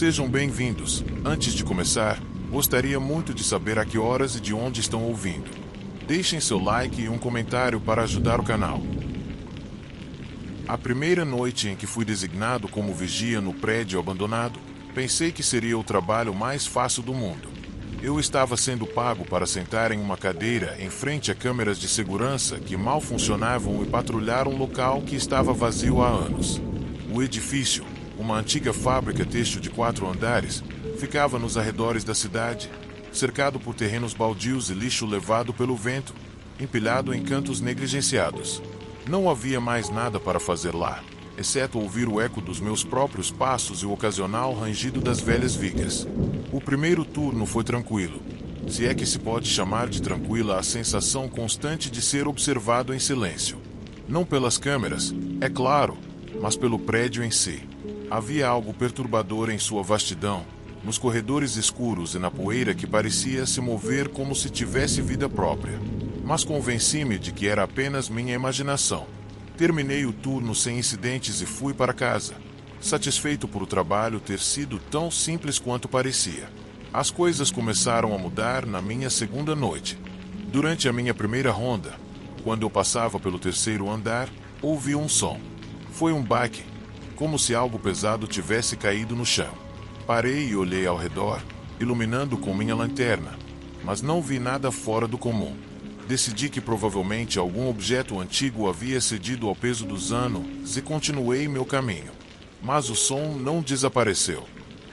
Sejam bem-vindos. Antes de começar, gostaria muito de saber a que horas e de onde estão ouvindo. Deixem seu like e um comentário para ajudar o canal. A primeira noite em que fui designado como vigia no prédio abandonado, pensei que seria o trabalho mais fácil do mundo. Eu estava sendo pago para sentar em uma cadeira em frente a câmeras de segurança que mal funcionavam e patrulhar um local que estava vazio há anos. O edifício, uma antiga fábrica têxtil de 4 andares, ficava nos arredores da cidade, cercado por terrenos baldios e lixo levado pelo vento, empilhado em cantos negligenciados. Não havia mais nada para fazer lá, exceto ouvir o eco dos meus próprios passos e o ocasional rangido das velhas vigas. O primeiro turno foi tranquilo, se é que se pode chamar de tranquila a sensação constante de ser observado em silêncio. Não pelas câmeras, é claro, mas pelo prédio em si. Havia algo perturbador em sua vastidão, nos corredores escuros e na poeira que parecia se mover como se tivesse vida própria. Mas convenci-me de que era apenas minha imaginação. Terminei o turno sem incidentes e fui para casa, satisfeito por o trabalho ter sido tão simples quanto parecia. As coisas começaram a mudar na minha segunda noite. Durante a minha primeira ronda, quando eu passava pelo terceiro andar, ouvi um som. Foi um baque, como se algo pesado tivesse caído no chão. Parei e olhei ao redor, iluminando com minha lanterna, mas não vi nada fora do comum. Decidi que provavelmente algum objeto antigo havia cedido ao peso dos anos e continuei meu caminho. Mas o som não desapareceu.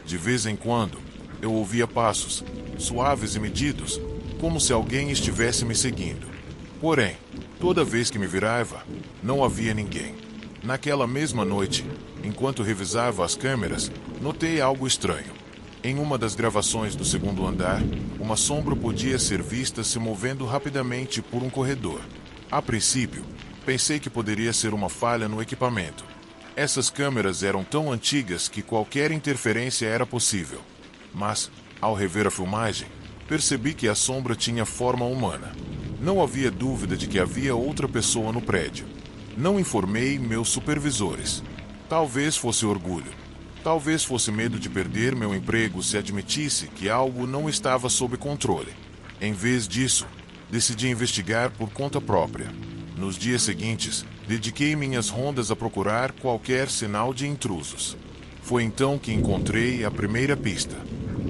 De vez em quando, eu ouvia passos, suaves e medidos, como se alguém estivesse me seguindo. Porém, toda vez que me virava, não havia ninguém. Naquela mesma noite, enquanto revisava as câmeras, notei algo estranho. Em uma das gravações do segundo andar, uma sombra podia ser vista se movendo rapidamente por um corredor. A princípio, pensei que poderia ser uma falha no equipamento. Essas câmeras eram tão antigas que qualquer interferência era possível. Mas, ao rever a filmagem, percebi que a sombra tinha forma humana. Não havia dúvida de que havia outra pessoa no prédio. Não informei meus supervisores. Talvez fosse orgulho. Talvez fosse medo de perder meu emprego se admitisse que algo não estava sob controle. Em vez disso, decidi investigar por conta própria. Nos dias seguintes, dediquei minhas rondas a procurar qualquer sinal de intrusos. Foi então que encontrei a primeira pista.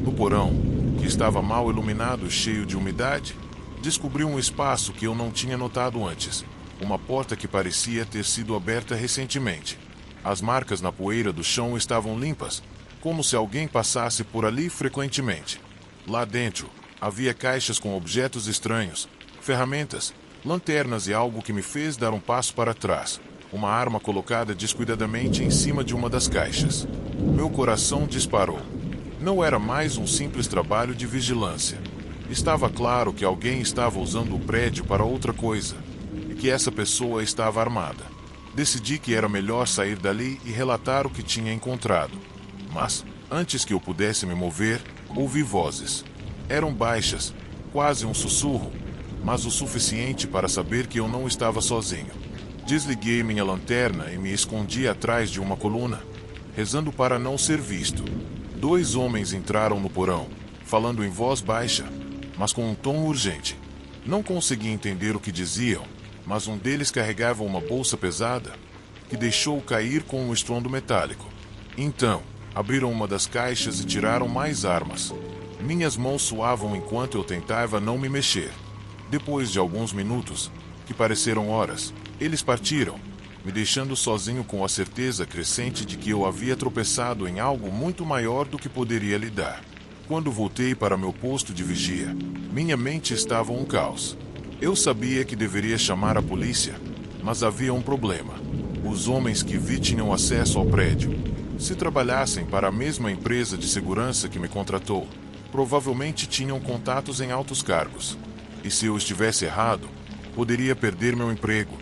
No porão, que estava mal iluminado e cheio de umidade, descobri um espaço que eu não tinha notado antes. Uma porta que parecia ter sido aberta recentemente. As marcas na poeira do chão estavam limpas, como se alguém passasse por ali frequentemente. Lá dentro, havia caixas com objetos estranhos, ferramentas, lanternas e algo que me fez dar um passo para trás. Uma arma colocada descuidadamente em cima de uma das caixas. Meu coração disparou. Não era mais um simples trabalho de vigilância. Estava claro que alguém estava usando o prédio para outra coisa, e que essa pessoa estava armada. Decidi que era melhor sair dali e relatar o que tinha encontrado. Mas, antes que eu pudesse me mover, ouvi vozes. Eram baixas, quase um sussurro, mas o suficiente para saber que eu não estava sozinho. Desliguei minha lanterna e me escondi atrás de uma coluna, rezando para não ser visto. 2 homens entraram no porão, falando em voz baixa, mas com um tom urgente. Não consegui entender o que diziam, mas um deles carregava uma bolsa pesada, que deixou cair com um estrondo metálico. Então, abriram uma das caixas e tiraram mais armas. Minhas mãos suavam enquanto eu tentava não me mexer. Depois de alguns minutos, que pareceram horas, eles partiram, me deixando sozinho com a certeza crescente de que eu havia tropeçado em algo muito maior do que poderia lidar. Quando voltei para meu posto de vigia, minha mente estava um caos. Eu sabia que deveria chamar a polícia, mas havia um problema. Os homens que vi tinham acesso ao prédio. Se trabalhassem para a mesma empresa de segurança que me contratou, provavelmente tinham contatos em altos cargos. E se eu estivesse errado, poderia perder meu emprego,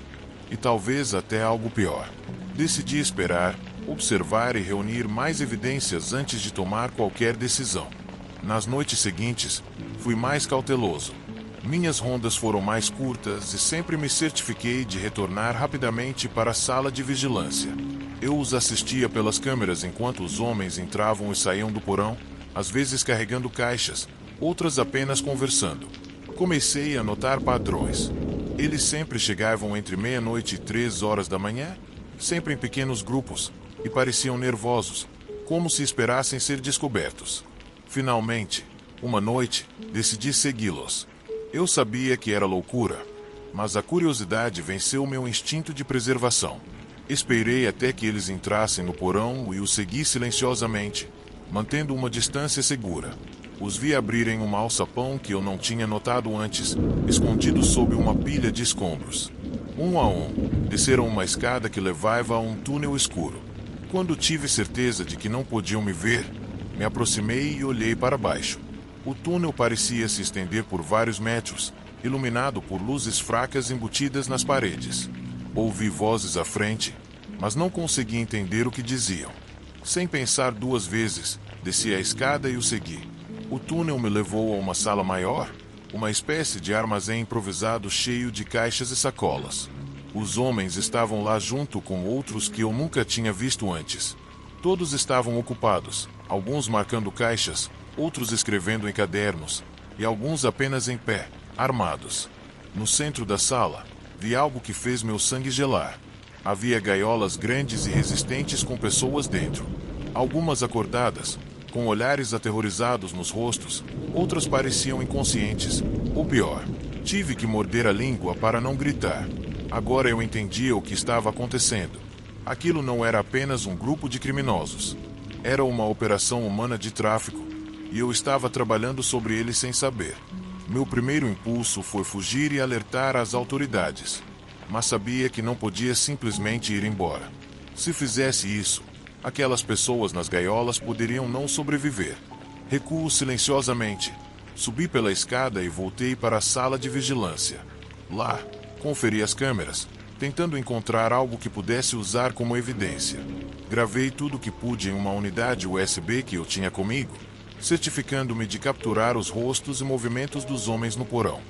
e talvez até algo pior. Decidi esperar, observar e reunir mais evidências antes de tomar qualquer decisão. Nas noites seguintes, fui mais cauteloso. Minhas rondas foram mais curtas e sempre me certifiquei de retornar rapidamente para a sala de vigilância. Eu os assistia pelas câmeras enquanto os homens entravam e saíam do porão, às vezes carregando caixas, outras apenas conversando. Comecei a notar padrões. Eles sempre chegavam entre meia-noite e 3 horas da manhã, sempre em pequenos grupos, e pareciam nervosos, como se esperassem ser descobertos. Finalmente, uma noite, decidi segui-los. Eu sabia que era loucura, mas a curiosidade venceu meu instinto de preservação. Esperei até que eles entrassem no porão e os segui silenciosamente, mantendo uma distância segura. Os vi abrirem um alçapão que eu não tinha notado antes, escondido sob uma pilha de escombros. Um a um, desceram uma escada que levava a um túnel escuro. Quando tive certeza de que não podiam me ver, me aproximei e olhei para baixo. O túnel parecia se estender por vários metros, iluminado por luzes fracas embutidas nas paredes. Ouvi vozes à frente, mas não consegui entender o que diziam. Sem pensar duas vezes, desci a escada e o segui. O túnel me levou a uma sala maior, uma espécie de armazém improvisado cheio de caixas e sacolas. Os homens estavam lá junto com outros que eu nunca tinha visto antes. Todos estavam ocupados, alguns marcando caixas, outros escrevendo em cadernos, e alguns apenas em pé, armados. No centro da sala, vi algo que fez meu sangue gelar. Havia gaiolas grandes e resistentes com pessoas dentro. Algumas acordadas, com olhares aterrorizados nos rostos, outras pareciam inconscientes. Ou pior, tive que morder a língua para não gritar. Agora eu entendia o que estava acontecendo. Aquilo não era apenas um grupo de criminosos. Era uma operação humana de tráfico, e eu estava trabalhando sobre ele sem saber. Meu primeiro impulso foi fugir e alertar as autoridades, mas sabia que não podia simplesmente ir embora. Se fizesse isso, aquelas pessoas nas gaiolas poderiam não sobreviver. Recuo silenciosamente, subi pela escada e voltei para a sala de vigilância. Lá, conferi as câmeras, tentando encontrar algo que pudesse usar como evidência. Gravei tudo o que pude em uma unidade USB que eu tinha comigo, certificando-me de capturar os rostos e movimentos dos homens no porão.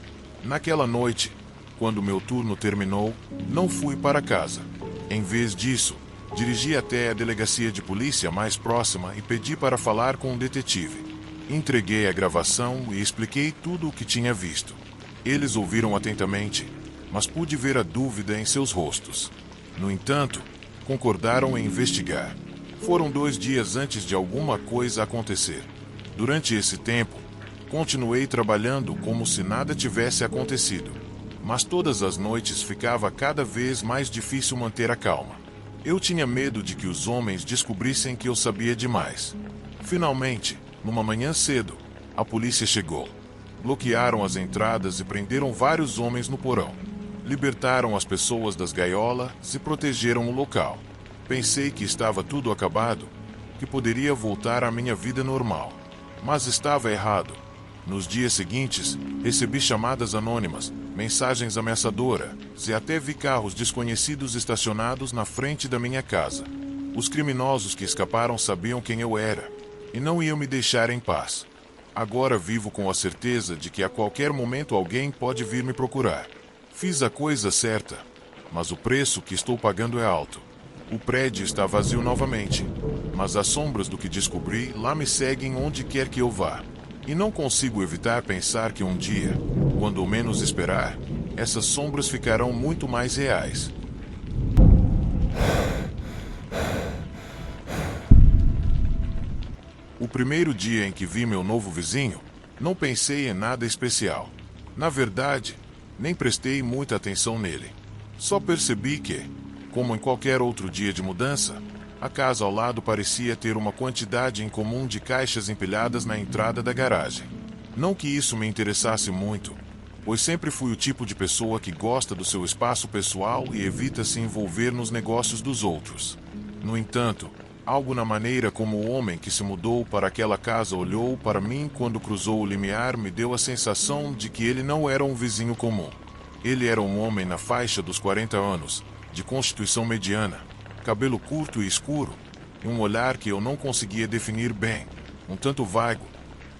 Naquela noite, quando meu turno terminou, não fui para casa. Em vez disso, dirigi até a delegacia de polícia mais próxima e pedi para falar com um detetive. Entreguei a gravação e expliquei tudo o que tinha visto. Eles ouviram atentamente, mas pude ver a dúvida em seus rostos. No entanto, concordaram em investigar. Foram 2 dias antes de alguma coisa acontecer. Durante esse tempo, continuei trabalhando como se nada tivesse acontecido. Mas todas as noites ficava cada vez mais difícil manter a calma. Eu tinha medo de que os homens descobrissem que eu sabia demais. Finalmente, numa manhã cedo, a polícia chegou. Bloquearam as entradas e prenderam vários homens no porão. Libertaram as pessoas das gaiolas e protegeram o local. Pensei que estava tudo acabado, que poderia voltar à minha vida normal. Mas estava errado. Nos dias seguintes, recebi chamadas anônimas, mensagens ameaçadoras e até vi carros desconhecidos estacionados na frente da minha casa. Os criminosos que escaparam sabiam quem eu era e não iam me deixar em paz. Agora vivo com a certeza de que a qualquer momento alguém pode vir me procurar. Fiz a coisa certa, mas o preço que estou pagando é alto. O prédio está vazio novamente, mas as sombras do que descobri lá me seguem onde quer que eu vá. E não consigo evitar pensar que um dia, quando menos esperar, essas sombras ficarão muito mais reais. O primeiro dia em que vi meu novo vizinho, não pensei em nada especial. Na verdade, nem prestei muita atenção nele. Só percebi que, como em qualquer outro dia de mudança, a casa ao lado parecia ter uma quantidade incomum de caixas empilhadas na entrada da garagem. Não que isso me interessasse muito, pois sempre fui o tipo de pessoa que gosta do seu espaço pessoal e evita se envolver nos negócios dos outros. No entanto, algo na maneira como o homem que se mudou para aquela casa olhou para mim quando cruzou o limiar me deu a sensação de que ele não era um vizinho comum. Ele era um homem na faixa dos 40 anos, de constituição mediana, cabelo curto e escuro, e um olhar que eu não conseguia definir bem, um tanto vago,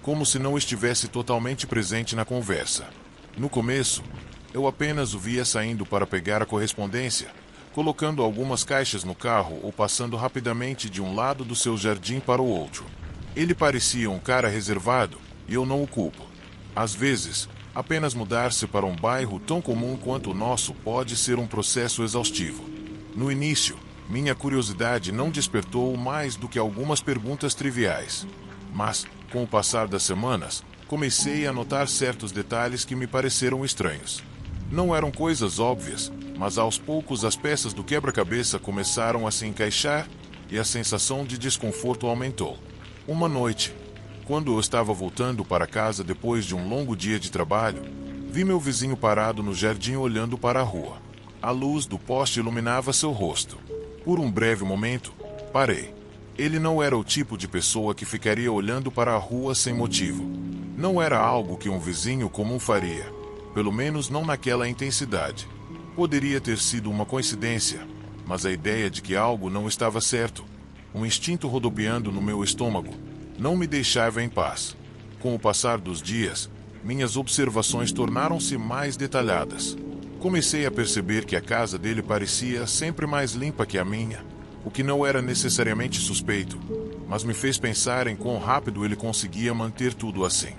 como se não estivesse totalmente presente na conversa. No começo, eu apenas o via saindo para pegar a correspondência, colocando algumas caixas no carro ou passando rapidamente de um lado do seu jardim para o outro. Ele parecia um cara reservado, e eu não o culpo. Às vezes, apenas mudar-se para um bairro tão comum quanto o nosso pode ser um processo exaustivo. No início, minha curiosidade não despertou mais do que algumas perguntas triviais. Mas, com o passar das semanas, comecei a notar certos detalhes que me pareceram estranhos. Não eram coisas óbvias, mas aos poucos as peças do quebra-cabeça começaram a se encaixar e a sensação de desconforto aumentou. Uma noite, quando eu estava voltando para casa depois de um longo dia de trabalho, vi meu vizinho parado no jardim olhando para a rua. A luz do poste iluminava seu rosto. Por um breve momento, parei. Ele não era o tipo de pessoa que ficaria olhando para a rua sem motivo. Não era algo que um vizinho comum faria, pelo menos não naquela intensidade. Poderia ter sido uma coincidência, mas a ideia de que algo não estava certo, um instinto rodopiando no meu estômago, não me deixava em paz. Com o passar dos dias, minhas observações tornaram-se mais detalhadas. Comecei a perceber que a casa dele parecia sempre mais limpa que a minha, o que não era necessariamente suspeito, mas me fez pensar em quão rápido ele conseguia manter tudo assim.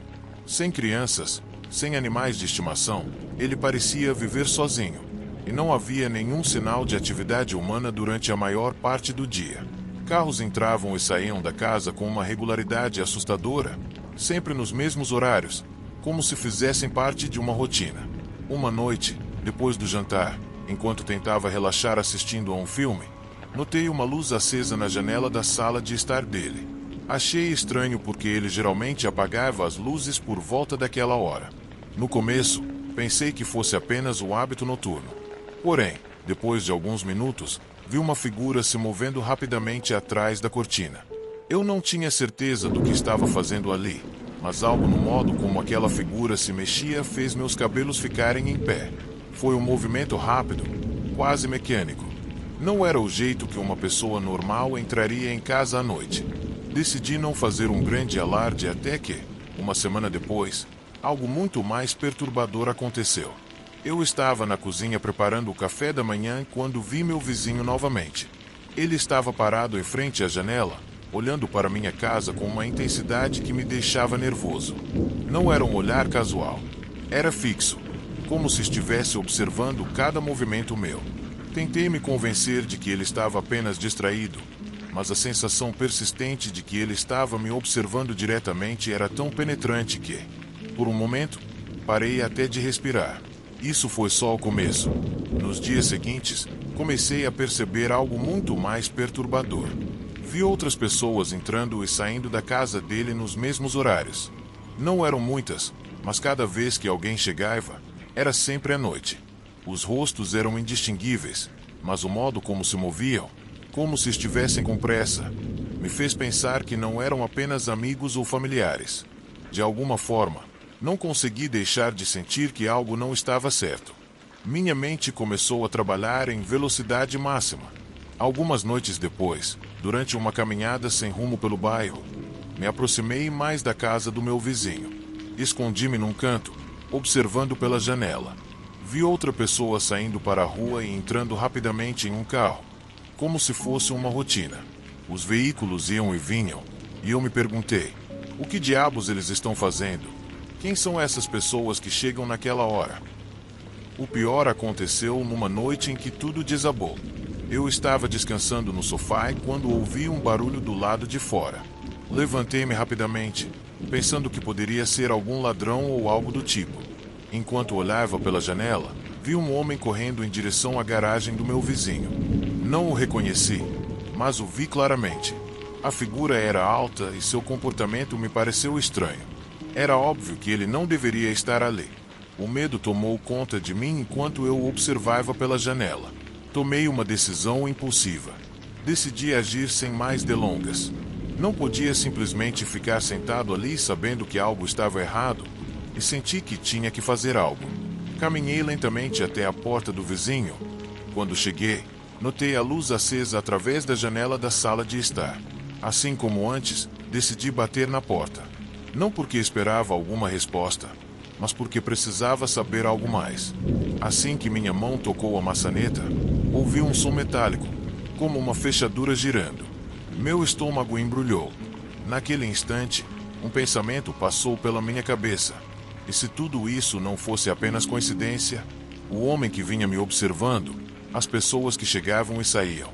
Sem crianças, sem animais de estimação, ele parecia viver sozinho, e não havia nenhum sinal de atividade humana durante a maior parte do dia. Carros entravam e saíam da casa com uma regularidade assustadora, sempre nos mesmos horários, como se fizessem parte de uma rotina. Uma noite, depois do jantar, enquanto tentava relaxar assistindo a um filme, notei uma luz acesa na janela da sala de estar dele. Achei estranho porque ele geralmente apagava as luzes por volta daquela hora. No começo, pensei que fosse apenas o hábito noturno. Porém, depois de alguns minutos, vi uma figura se movendo rapidamente atrás da cortina. Eu não tinha certeza do que estava fazendo ali, mas algo no modo como aquela figura se mexia fez meus cabelos ficarem em pé. Foi um movimento rápido, quase mecânico. Não era o jeito que uma pessoa normal entraria em casa à noite. Decidi não fazer um grande alarde até que, uma semana depois, algo muito mais perturbador aconteceu. Eu estava na cozinha preparando o café da manhã quando vi meu vizinho novamente. Ele estava parado em frente à janela, olhando para minha casa com uma intensidade que me deixava nervoso. Não era um olhar casual. Era fixo, como se estivesse observando cada movimento meu. Tentei me convencer de que ele estava apenas distraído, mas a sensação persistente de que ele estava me observando diretamente era tão penetrante que, por um momento, parei até de respirar. Isso foi só o começo. Nos dias seguintes, comecei a perceber algo muito mais perturbador. Vi outras pessoas entrando e saindo da casa dele nos mesmos horários. Não eram muitas, mas cada vez que alguém chegava, era sempre à noite. Os rostos eram indistinguíveis, mas o modo como se moviam, como se estivessem com pressa, me fez pensar que não eram apenas amigos ou familiares. De alguma forma, não consegui deixar de sentir que algo não estava certo. Minha mente começou a trabalhar em velocidade máxima. Algumas noites depois, durante uma caminhada sem rumo pelo bairro, me aproximei mais da casa do meu vizinho. Escondi-me num canto, observando pela janela. Vi outra pessoa saindo para a rua e entrando rapidamente em um carro, como se fosse uma rotina. Os veículos iam e vinham, e eu me perguntei: o que diabos eles estão fazendo? Quem são essas pessoas que chegam naquela hora? O pior aconteceu numa noite em que tudo desabou. Eu estava descansando no sofá quando ouvi um barulho do lado de fora. Levantei-me rapidamente, pensando que poderia ser algum ladrão ou algo do tipo. Enquanto olhava pela janela, vi um homem correndo em direção à garagem do meu vizinho. Não o reconheci, mas o vi claramente. A figura era alta e seu comportamento me pareceu estranho. Era óbvio que ele não deveria estar ali. O medo tomou conta de mim enquanto eu o observava pela janela. Tomei uma decisão impulsiva. Decidi agir sem mais delongas. Não podia simplesmente ficar sentado ali sabendo que algo estava errado, e senti que tinha que fazer algo. Caminhei lentamente até a porta do vizinho. Quando cheguei, notei a luz acesa através da janela da sala de estar. Assim como antes, decidi bater na porta. Não porque esperava alguma resposta, mas porque precisava saber algo mais. Assim que minha mão tocou a maçaneta, Ouvi um som metálico, como uma fechadura girando. Meu estômago embrulhou. Naquele instante, um pensamento passou pela minha cabeça. E se tudo isso não fosse apenas coincidência? O homem que vinha me observando, as pessoas que chegavam e saíam.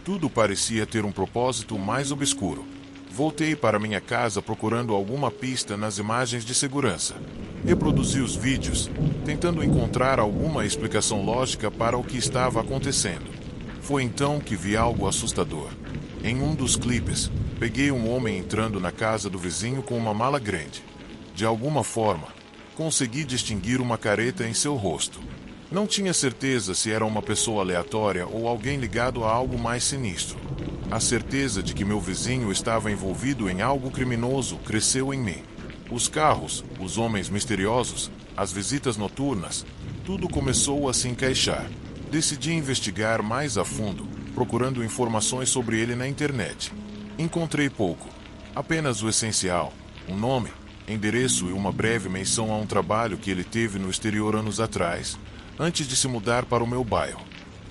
Tudo parecia ter um propósito mais obscuro. Voltei para minha casa procurando alguma pista nas imagens de segurança. Reproduzi os vídeos, tentando encontrar alguma explicação lógica para o que estava acontecendo. Foi então que vi algo assustador. Em um dos clipes, peguei um homem entrando na casa do vizinho com uma mala grande. De alguma forma, consegui distinguir uma careta em seu rosto. Não tinha certeza se era uma pessoa aleatória ou alguém ligado a algo mais sinistro. A certeza de que meu vizinho estava envolvido em algo criminoso cresceu em mim. Os carros, os homens misteriosos, as visitas noturnas, tudo começou a se encaixar. Decidi investigar mais a fundo, procurando informações sobre ele na internet. Encontrei pouco, apenas o essencial: um nome, endereço e uma breve menção a um trabalho que ele teve no exterior anos atrás, antes de se mudar para o meu bairro.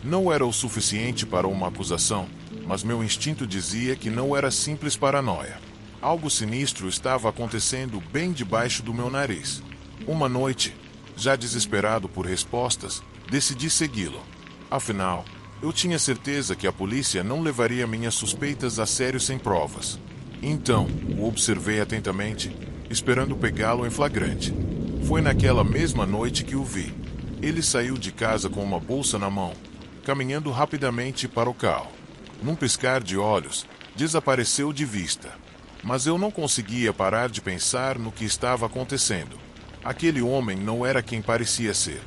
Não era o suficiente para uma acusação, mas meu instinto dizia que não era simples paranoia. Algo sinistro estava acontecendo bem debaixo do meu nariz. Uma noite, já desesperado por respostas, decidi segui-lo. Afinal, eu tinha certeza que a polícia não levaria minhas suspeitas a sério sem provas. Então, o observei atentamente, esperando pegá-lo em flagrante. Foi naquela mesma noite que o vi. Ele saiu de casa com uma bolsa na mão, caminhando rapidamente para o carro. Num piscar de olhos, desapareceu de vista. Mas eu não conseguia parar de pensar no que estava acontecendo. Aquele homem não era quem parecia ser.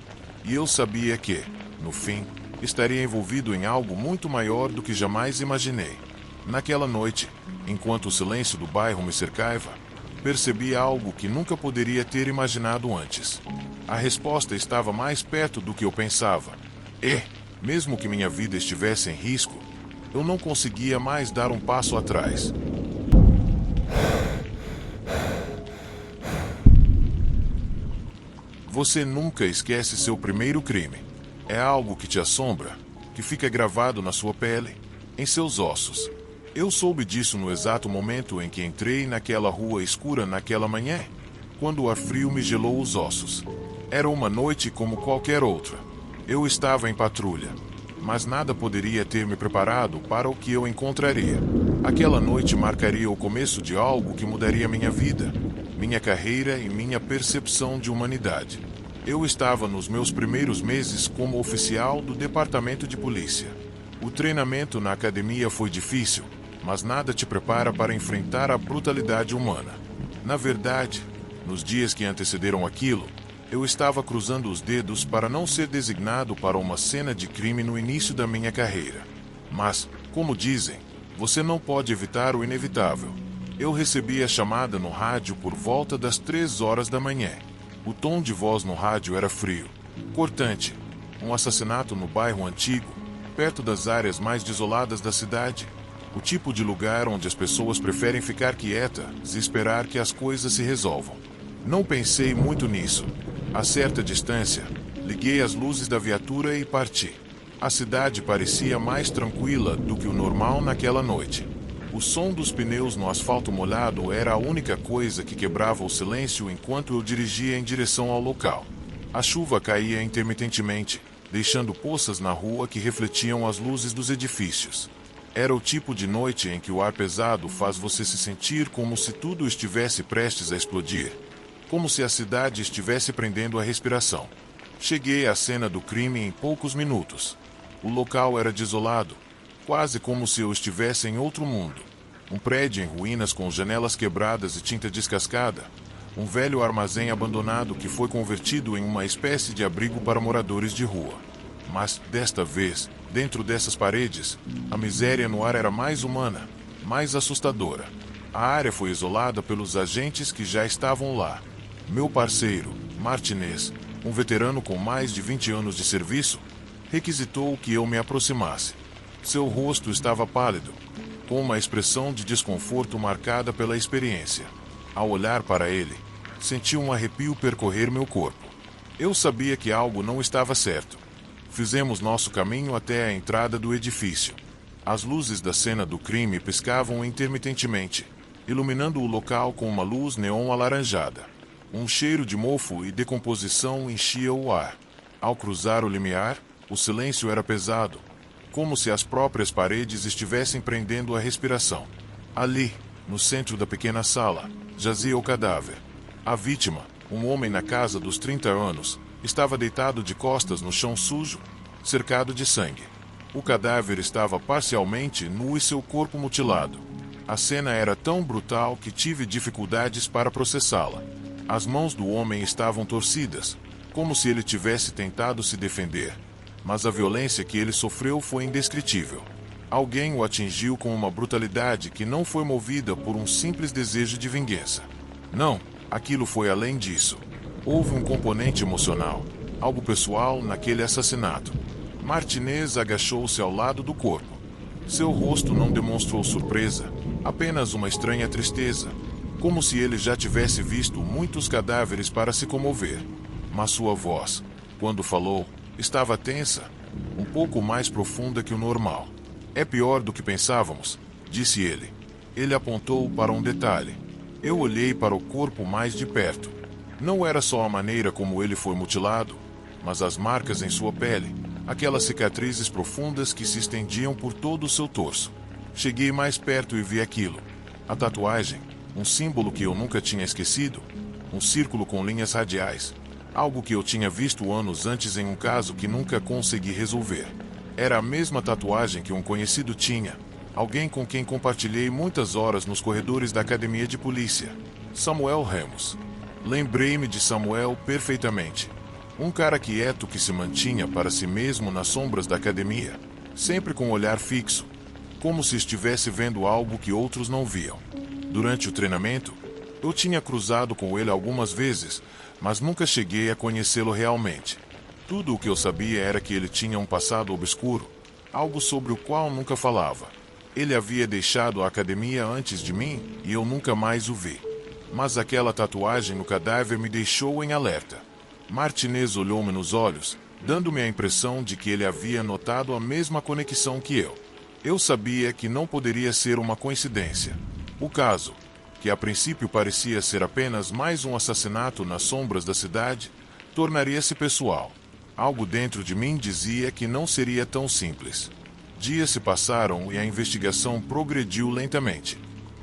E eu sabia que, no fim, estaria envolvido em algo muito maior do que jamais imaginei. Naquela noite, enquanto o silêncio do bairro me cercava, percebi algo que nunca poderia ter imaginado antes. A resposta estava mais perto do que eu pensava. E, mesmo que minha vida estivesse em risco, eu não conseguia mais dar um passo atrás. Você nunca esquece seu primeiro crime. É algo que te assombra, que fica gravado na sua pele, em seus ossos. Eu soube disso no exato momento em que entrei naquela rua escura naquela manhã, quando o ar frio me gelou os ossos. Era uma noite como qualquer outra. Eu estava em patrulha, mas nada poderia ter me preparado para o que eu encontraria. Aquela noite marcaria o começo de algo que mudaria minha vida, minha carreira e minha percepção de humanidade. Eu estava nos meus primeiros meses como oficial do departamento de polícia. O treinamento na academia foi difícil, mas nada te prepara para enfrentar a brutalidade humana. Na verdade, nos dias que antecederam aquilo, eu estava cruzando os dedos para não ser designado para uma cena de crime no início da minha carreira. Mas, como dizem, você não pode evitar o inevitável. Eu recebi a chamada no rádio por volta das 3 horas da manhã. O tom de voz no rádio era frio, cortante. Um assassinato no bairro antigo, perto das áreas mais desoladas da cidade. O tipo de lugar onde as pessoas preferem ficar quietas e esperar que as coisas se resolvam. Não pensei muito nisso. A certa distância, liguei as luzes da viatura e parti. A cidade parecia mais tranquila do que o normal naquela noite. O som dos pneus no asfalto molhado era a única coisa que quebrava o silêncio enquanto eu dirigia em direção ao local. A chuva caía intermitentemente, deixando poças na rua que refletiam as luzes dos edifícios. Era o tipo de noite em que o ar pesado faz você se sentir como se tudo estivesse prestes a explodir. Como se a cidade estivesse prendendo a respiração. Cheguei à cena do crime em poucos minutos. O local era desolado, quase como se eu estivesse em outro mundo. Um prédio em ruínas com janelas quebradas e tinta descascada. Um velho armazém abandonado que foi convertido em uma espécie de abrigo para moradores de rua. Mas, desta vez, dentro dessas paredes, a miséria no ar era mais humana, mais assustadora. A área foi isolada pelos agentes que já estavam lá. Meu parceiro, Martinez, um veterano com mais de 20 anos de serviço, requisitou que eu me aproximasse. Seu rosto estava pálido, com uma expressão de desconforto marcada pela experiência. Ao olhar para ele, senti um arrepio percorrer meu corpo. Eu sabia que algo não estava certo. Fizemos nosso caminho até a entrada do edifício. As luzes da cena do crime piscavam intermitentemente, iluminando o local com uma luz neon alaranjada. Um cheiro de mofo e decomposição enchia o ar. Ao cruzar o limiar, o silêncio era pesado, como se as próprias paredes estivessem prendendo a respiração. Ali, no centro da pequena sala, jazia o cadáver. A vítima, um homem na casa dos 30 anos, estava deitado de costas no chão sujo, cercado de sangue. O cadáver estava parcialmente nu e seu corpo mutilado. A cena era tão brutal que tive dificuldades para processá-la. As mãos do homem estavam torcidas, como se ele tivesse tentado se defender. Mas a violência que ele sofreu foi indescritível. Alguém o atingiu com uma brutalidade que não foi movida por um simples desejo de vingança. Não, aquilo foi além disso. Houve um componente emocional, algo pessoal naquele assassinato. Martinez agachou-se ao lado do corpo. Seu rosto não demonstrou surpresa, apenas uma estranha tristeza, como se ele já tivesse visto muitos cadáveres para se comover. Mas sua voz, quando falou, estava tensa, um pouco mais profunda que o normal. É pior do que pensávamos, disse ele. Ele apontou para um detalhe. Eu olhei para o corpo mais de perto. Não era só a maneira como ele foi mutilado, mas as marcas em sua pele, aquelas cicatrizes profundas que se estendiam por todo o seu torso. Cheguei mais perto e vi aquilo. A tatuagem, um símbolo que eu nunca tinha esquecido, um círculo com linhas radiais, algo que eu tinha visto anos antes em um caso que nunca consegui resolver. Era a mesma tatuagem que um conhecido tinha, alguém com quem compartilhei muitas horas nos corredores da academia de polícia. Samuel Ramos. Lembrei-me de Samuel perfeitamente. Um cara quieto que se mantinha para si mesmo nas sombras da academia, sempre com um olhar fixo, como se estivesse vendo algo que outros não viam. Durante o treinamento, eu tinha cruzado com ele algumas vezes, mas nunca cheguei a conhecê-lo realmente. Tudo o que eu sabia era que ele tinha um passado obscuro, algo sobre o qual nunca falava. Ele havia deixado a academia antes de mim e eu nunca mais o vi. Mas aquela tatuagem no cadáver me deixou em alerta. Martinez olhou-me nos olhos, dando-me a impressão de que ele havia notado a mesma conexão que eu. Eu sabia que não poderia ser uma coincidência. O caso, que a princípio parecia ser apenas mais um assassinato nas sombras da cidade, tornaria-se pessoal. Algo dentro de mim dizia que não seria tão simples. Dias se passaram e a investigação progrediu lentamente.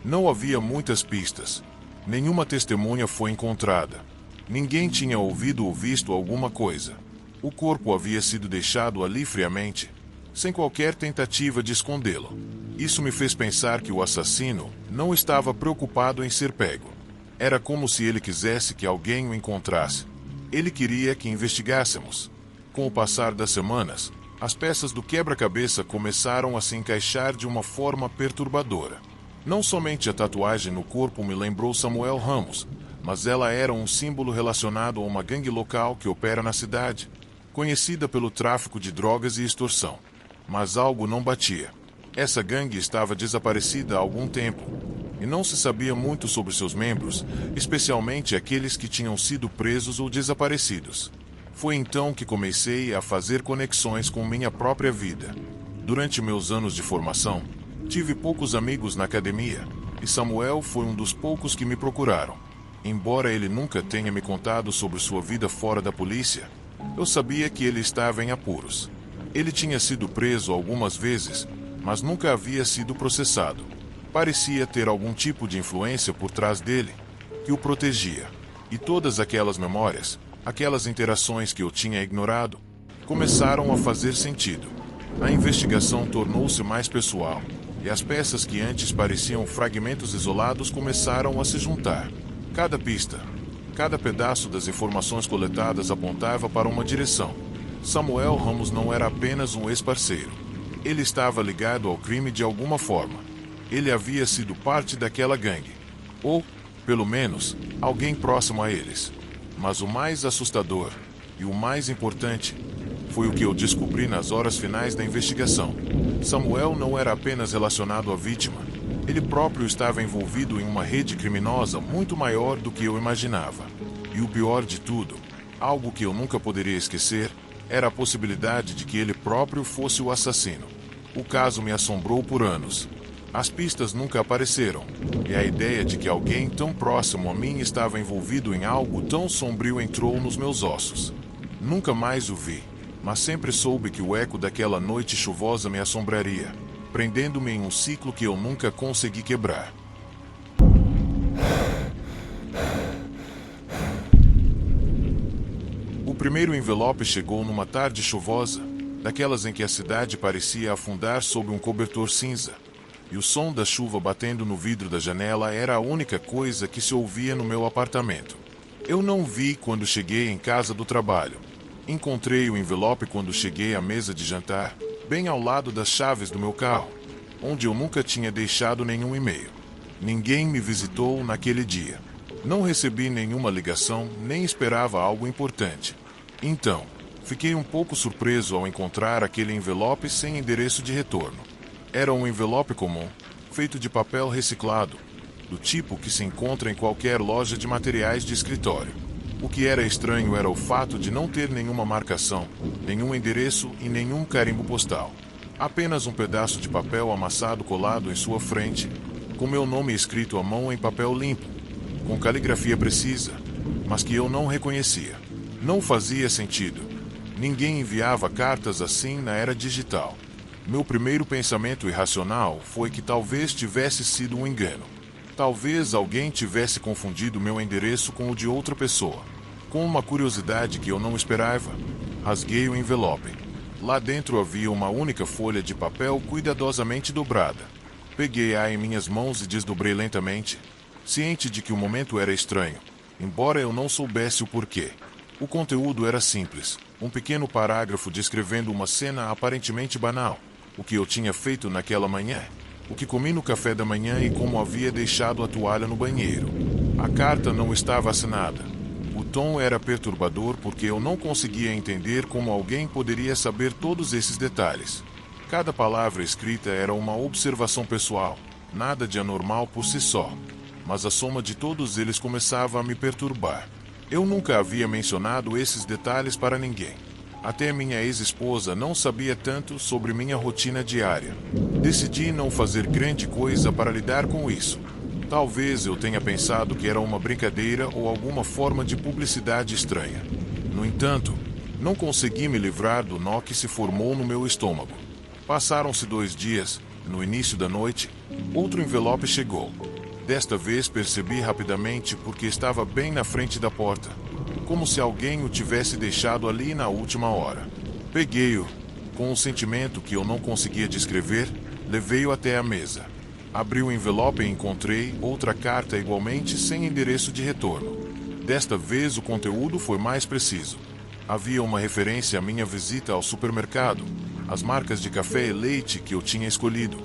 Não havia muitas pistas. Nenhuma testemunha foi encontrada. Ninguém tinha ouvido ou visto alguma coisa. O corpo havia sido deixado ali friamente, sem qualquer tentativa de escondê-lo. Isso me fez pensar que o assassino não estava preocupado em ser pego. Era como se ele quisesse que alguém o encontrasse. Ele queria que investigássemos. Com o passar das semanas, as peças do quebra-cabeça começaram a se encaixar de uma forma perturbadora. Não somente a tatuagem no corpo me lembrou Samuel Ramos, mas ela era um símbolo relacionado a uma gangue local que opera na cidade, conhecida pelo tráfico de drogas e extorsão. Mas algo não batia. Essa gangue estava desaparecida há algum tempo, e não se sabia muito sobre seus membros, especialmente aqueles que tinham sido presos ou desaparecidos. Foi então que comecei a fazer conexões com minha própria vida. Durante meus anos de formação, tive poucos amigos na academia, e Samuel foi um dos poucos que me procuraram. Embora ele nunca tenha me contado sobre sua vida fora da polícia, eu sabia que ele estava em apuros. Ele tinha sido preso algumas vezes, mas nunca havia sido processado. Parecia ter algum tipo de influência por trás dele, que o protegia. E todas aquelas memórias, aquelas interações que eu tinha ignorado, começaram a fazer sentido. A investigação tornou-se mais pessoal, e as peças que antes pareciam fragmentos isolados começaram a se juntar. Cada pista, cada pedaço das informações coletadas apontava para uma direção. Samuel Ramos não era apenas um ex-parceiro. Ele estava ligado ao crime de alguma forma. Ele havia sido parte daquela gangue. Ou, pelo menos, alguém próximo a eles. Mas o mais assustador, e o mais importante, foi o que eu descobri nas horas finais da investigação. Samuel não era apenas relacionado à vítima. Ele próprio estava envolvido em uma rede criminosa muito maior do que eu imaginava. E o pior de tudo, algo que eu nunca poderia esquecer, Era a possibilidade de que ele próprio fosse o assassino. O caso me assombrou por anos. As pistas nunca apareceram, e a ideia de que alguém tão próximo a mim estava envolvido em algo tão sombrio entrou nos meus ossos. Nunca mais o vi, mas sempre soube que o eco daquela noite chuvosa me assombraria, prendendo-me em um ciclo que eu nunca consegui quebrar. O primeiro envelope chegou numa tarde chuvosa, daquelas em que a cidade parecia afundar sob um cobertor cinza, e o som da chuva batendo no vidro da janela era a única coisa que se ouvia no meu apartamento. Eu não vi quando cheguei em casa do trabalho. Encontrei o envelope quando cheguei à mesa de jantar, bem ao lado das chaves do meu carro, onde eu nunca tinha deixado nenhum e-mail. Ninguém me visitou naquele dia. Não recebi nenhuma ligação, nem esperava algo importante. Então, fiquei um pouco surpreso ao encontrar aquele envelope sem endereço de retorno. Era um envelope comum, feito de papel reciclado, do tipo que se encontra em qualquer loja de materiais de escritório. O que era estranho era o fato de não ter nenhuma marcação, nenhum endereço e nenhum carimbo postal. Apenas um pedaço de papel amassado colado em sua frente, com meu nome escrito à mão em papel limpo, com caligrafia precisa, mas que eu não reconhecia. Não fazia sentido. Ninguém enviava cartas assim na era digital. Meu primeiro pensamento irracional foi que talvez tivesse sido um engano. Talvez alguém tivesse confundido meu endereço com o de outra pessoa. Com uma curiosidade que eu não esperava, rasguei o envelope. Lá dentro havia uma única folha de papel cuidadosamente dobrada. Peguei-a em minhas mãos e desdobrei lentamente, ciente de que o momento era estranho, embora eu não soubesse o porquê. O conteúdo era simples, um pequeno parágrafo descrevendo uma cena aparentemente banal, o que eu tinha feito naquela manhã, o que comi no café da manhã e como havia deixado a toalha no banheiro. A carta não estava assinada. O tom era perturbador porque eu não conseguia entender como alguém poderia saber todos esses detalhes. Cada palavra escrita era uma observação pessoal, nada de anormal por si só, mas a soma de todos eles começava a me perturbar. Eu nunca havia mencionado esses detalhes para ninguém. Até minha ex-esposa não sabia tanto sobre minha rotina diária. Decidi não fazer grande coisa para lidar com isso. Talvez eu tenha pensado que era uma brincadeira ou alguma forma de publicidade estranha. No entanto, não consegui me livrar do nó que se formou no meu estômago. Passaram-se 2 dias. No início da noite, outro envelope chegou. Desta vez percebi rapidamente porque estava bem na frente da porta, como se alguém o tivesse deixado ali na última hora. Peguei-o, com um sentimento que eu não conseguia descrever, levei-o até a mesa. Abri o envelope e encontrei outra carta igualmente sem endereço de retorno. Desta vez o conteúdo foi mais preciso. Havia uma referência à minha visita ao supermercado, as marcas de café e leite que eu tinha escolhido,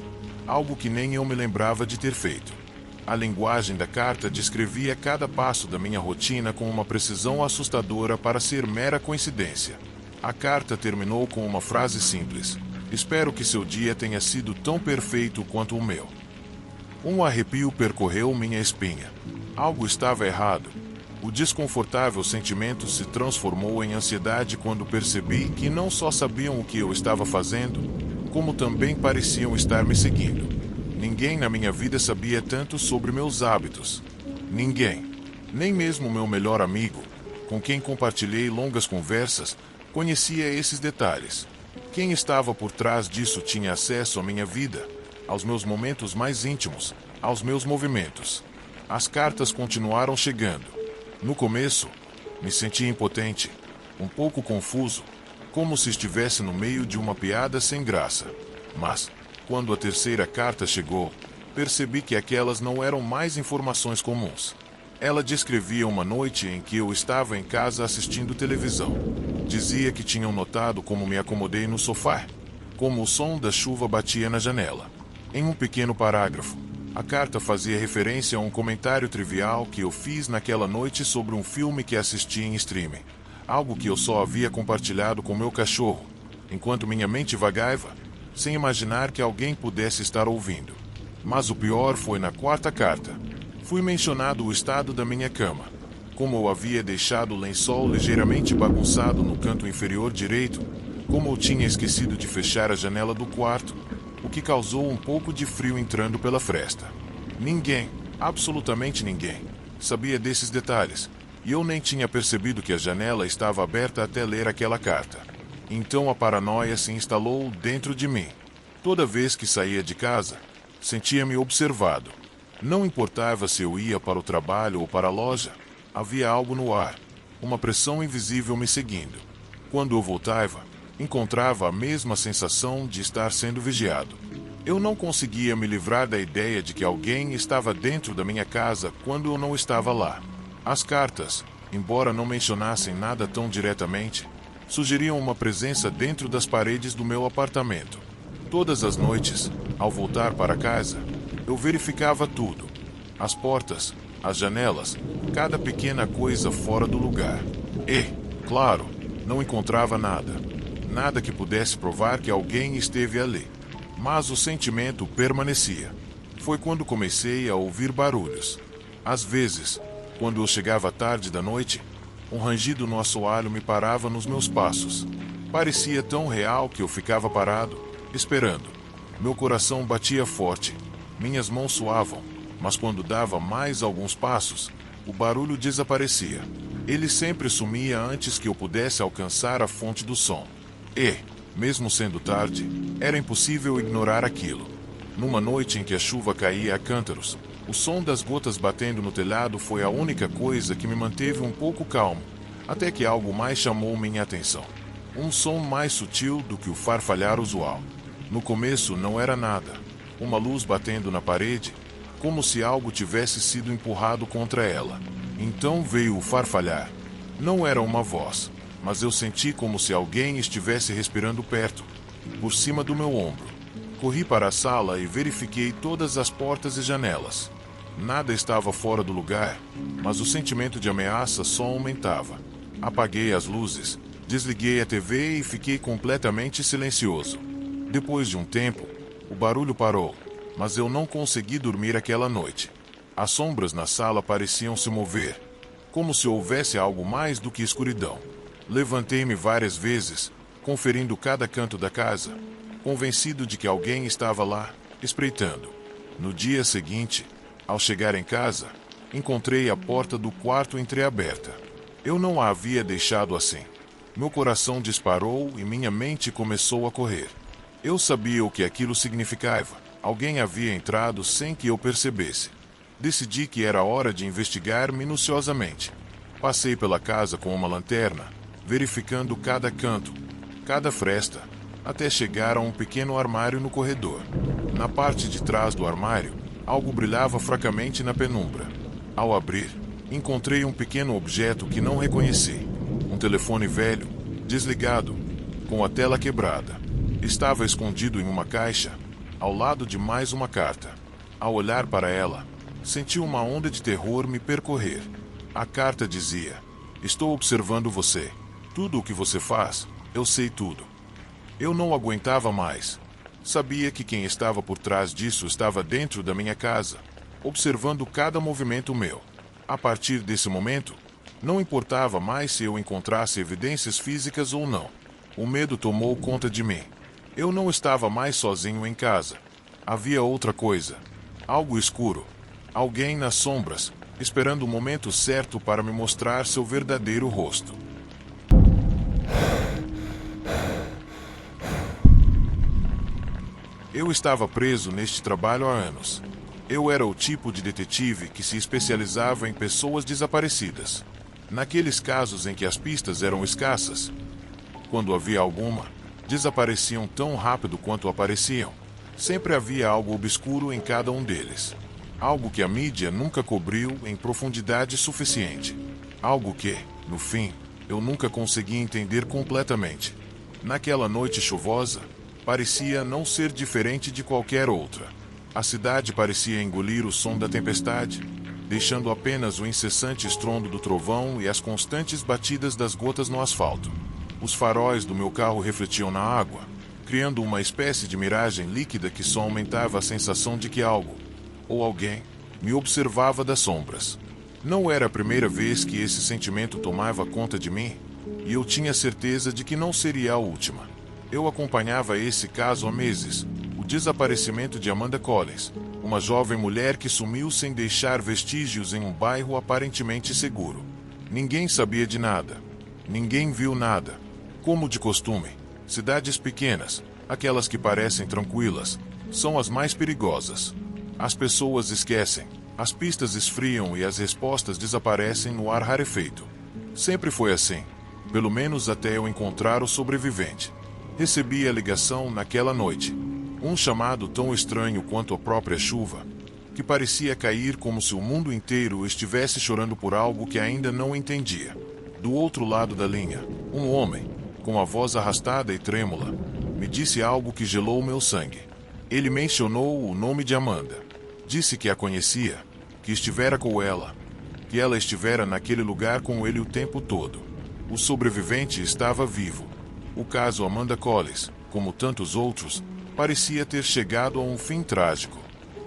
algo que nem eu me lembrava de ter feito. A linguagem da carta descrevia cada passo da minha rotina com uma precisão assustadora para ser mera coincidência. A carta terminou com uma frase simples: "Espero que seu dia tenha sido tão perfeito quanto o meu." Um arrepio percorreu minha espinha. Algo estava errado. O desconfortável sentimento se transformou em ansiedade quando percebi que não só sabiam o que eu estava fazendo, como também pareciam estar me seguindo. Ninguém na minha vida sabia tanto sobre meus hábitos. Ninguém. Nem mesmo meu melhor amigo, com quem compartilhei longas conversas, conhecia esses detalhes. Quem estava por trás disso tinha acesso à minha vida, aos meus momentos mais íntimos, aos meus movimentos. As cartas continuaram chegando. No começo, me senti impotente, um pouco confuso, como se estivesse no meio de uma piada sem graça. Mas, quando a terceira carta chegou, percebi que aquelas não eram mais informações comuns. Ela descrevia uma noite em que eu estava em casa assistindo televisão. Dizia que tinham notado como me acomodei no sofá, como o som da chuva batia na janela. Em um pequeno parágrafo, a carta fazia referência a um comentário trivial que eu fiz naquela noite sobre um filme que assisti em streaming. Algo que eu só havia compartilhado com meu cachorro, enquanto minha mente vagava, sem imaginar que alguém pudesse estar ouvindo. Mas o pior foi na quarta carta. Fui mencionado o estado da minha cama. Como eu havia deixado o lençol ligeiramente bagunçado no canto inferior direito, como eu tinha esquecido de fechar a janela do quarto, o que causou um pouco de frio entrando pela fresta. Ninguém, absolutamente ninguém, sabia desses detalhes, e eu nem tinha percebido que a janela estava aberta até ler aquela carta. Então a paranoia se instalou dentro de mim. Toda vez que saía de casa, sentia-me observado. Não importava se eu ia para o trabalho ou para a loja, havia algo no ar, uma pressão invisível me seguindo. Quando eu voltava, encontrava a mesma sensação de estar sendo vigiado. Eu não conseguia me livrar da ideia de que alguém estava dentro da minha casa quando eu não estava lá. As cartas, embora não mencionassem nada tão diretamente, sugeriam uma presença dentro das paredes do meu apartamento. Todas as noites, ao voltar para casa, eu verificava tudo. As portas, as janelas, cada pequena coisa fora do lugar. E, claro, não encontrava nada. Nada que pudesse provar que alguém esteve ali. Mas o sentimento permanecia. Foi quando comecei a ouvir barulhos. Às vezes, quando eu chegava tarde da noite, um rangido no assoalho me parava nos meus passos. Parecia tão real que eu ficava parado, esperando. Meu coração batia forte. Minhas mãos suavam, mas quando dava mais alguns passos, o barulho desaparecia. Ele sempre sumia antes que eu pudesse alcançar a fonte do som. E, mesmo sendo tarde, era impossível ignorar aquilo. Numa noite em que a chuva caía a cântaros, o som das gotas batendo no telhado foi a única coisa que me manteve um pouco calmo, até que algo mais chamou minha atenção. Um som mais sutil do que o farfalhar usual. No começo não era nada. Uma luz batendo na parede, como se algo tivesse sido empurrado contra ela. Então veio o farfalhar. Não era uma voz, mas eu senti como se alguém estivesse respirando perto, por cima do meu ombro. Corri para a sala e verifiquei todas as portas e janelas. Nada estava fora do lugar, mas o sentimento de ameaça só aumentava. Apaguei as luzes, desliguei a TV e fiquei completamente silencioso. Depois de um tempo, o barulho parou, mas eu não consegui dormir aquela noite. As sombras na sala pareciam se mover, como se houvesse algo mais do que escuridão. Levantei-me várias vezes, conferindo cada canto da casa, convencido de que alguém estava lá, espreitando. No dia seguinte, ao chegar em casa, encontrei a porta do quarto entreaberta. Eu não a havia deixado assim. Meu coração disparou e minha mente começou a correr. Eu sabia o que aquilo significava. Alguém havia entrado sem que eu percebesse. Decidi que era hora de investigar minuciosamente. Passei pela casa com uma lanterna, verificando cada canto, cada fresta, até chegar a um pequeno armário no corredor. Na parte de trás do armário, algo brilhava fracamente na penumbra. Ao abrir, encontrei um pequeno objeto que não reconheci. Um telefone velho, desligado, com a tela quebrada. Estava escondido em uma caixa, ao lado de mais uma carta. Ao olhar para ela, senti uma onda de terror me percorrer. A carta dizia: "Estou observando você. Tudo o que você faz, eu sei tudo." Eu não aguentava mais. Sabia que quem estava por trás disso estava dentro da minha casa, observando cada movimento meu. A partir desse momento, não importava mais se eu encontrasse evidências físicas ou não. O medo tomou conta de mim. Eu não estava mais sozinho em casa. Havia outra coisa. Algo escuro. Alguém nas sombras, esperando o momento certo para me mostrar seu verdadeiro rosto. Eu estava preso neste trabalho há anos. Eu era o tipo de detetive que se especializava em pessoas desaparecidas. Naqueles casos em que as pistas eram escassas, quando havia alguma, desapareciam tão rápido quanto apareciam. Sempre havia algo obscuro em cada um deles. Algo que a mídia nunca cobriu em profundidade suficiente. Algo que, no fim, eu nunca consegui entender completamente. Naquela noite chuvosa, parecia não ser diferente de qualquer outra. A cidade parecia engolir o som da tempestade, deixando apenas o incessante estrondo do trovão e as constantes batidas das gotas no asfalto. Os faróis do meu carro refletiam na água, criando uma espécie de miragem líquida que só aumentava a sensação de que algo, ou alguém, me observava das sombras. Não era a primeira vez que esse sentimento tomava conta de mim, e eu tinha certeza de que não seria a última. Eu acompanhava esse caso há meses, o desaparecimento de Amanda Collins, uma jovem mulher que sumiu sem deixar vestígios em um bairro aparentemente seguro. Ninguém sabia de nada. Ninguém viu nada. Como de costume, cidades pequenas, aquelas que parecem tranquilas, são as mais perigosas. As pessoas esquecem, as pistas esfriam e as respostas desaparecem no ar rarefeito. Sempre foi assim, pelo menos até eu encontrar o sobrevivente. Recebi a ligação naquela noite. Um chamado tão estranho quanto a própria chuva, que parecia cair como se o mundo inteiro estivesse chorando por algo que ainda não entendia. Do outro lado da linha, um homem, com a voz arrastada e trêmula, me disse algo que gelou meu sangue. Ele mencionou o nome de Amanda. Disse que a conhecia, que estivera com ela, que ela estivera naquele lugar com ele o tempo todo. O sobrevivente estava vivo. O caso Amanda Collins, como tantos outros, parecia ter chegado a um fim trágico.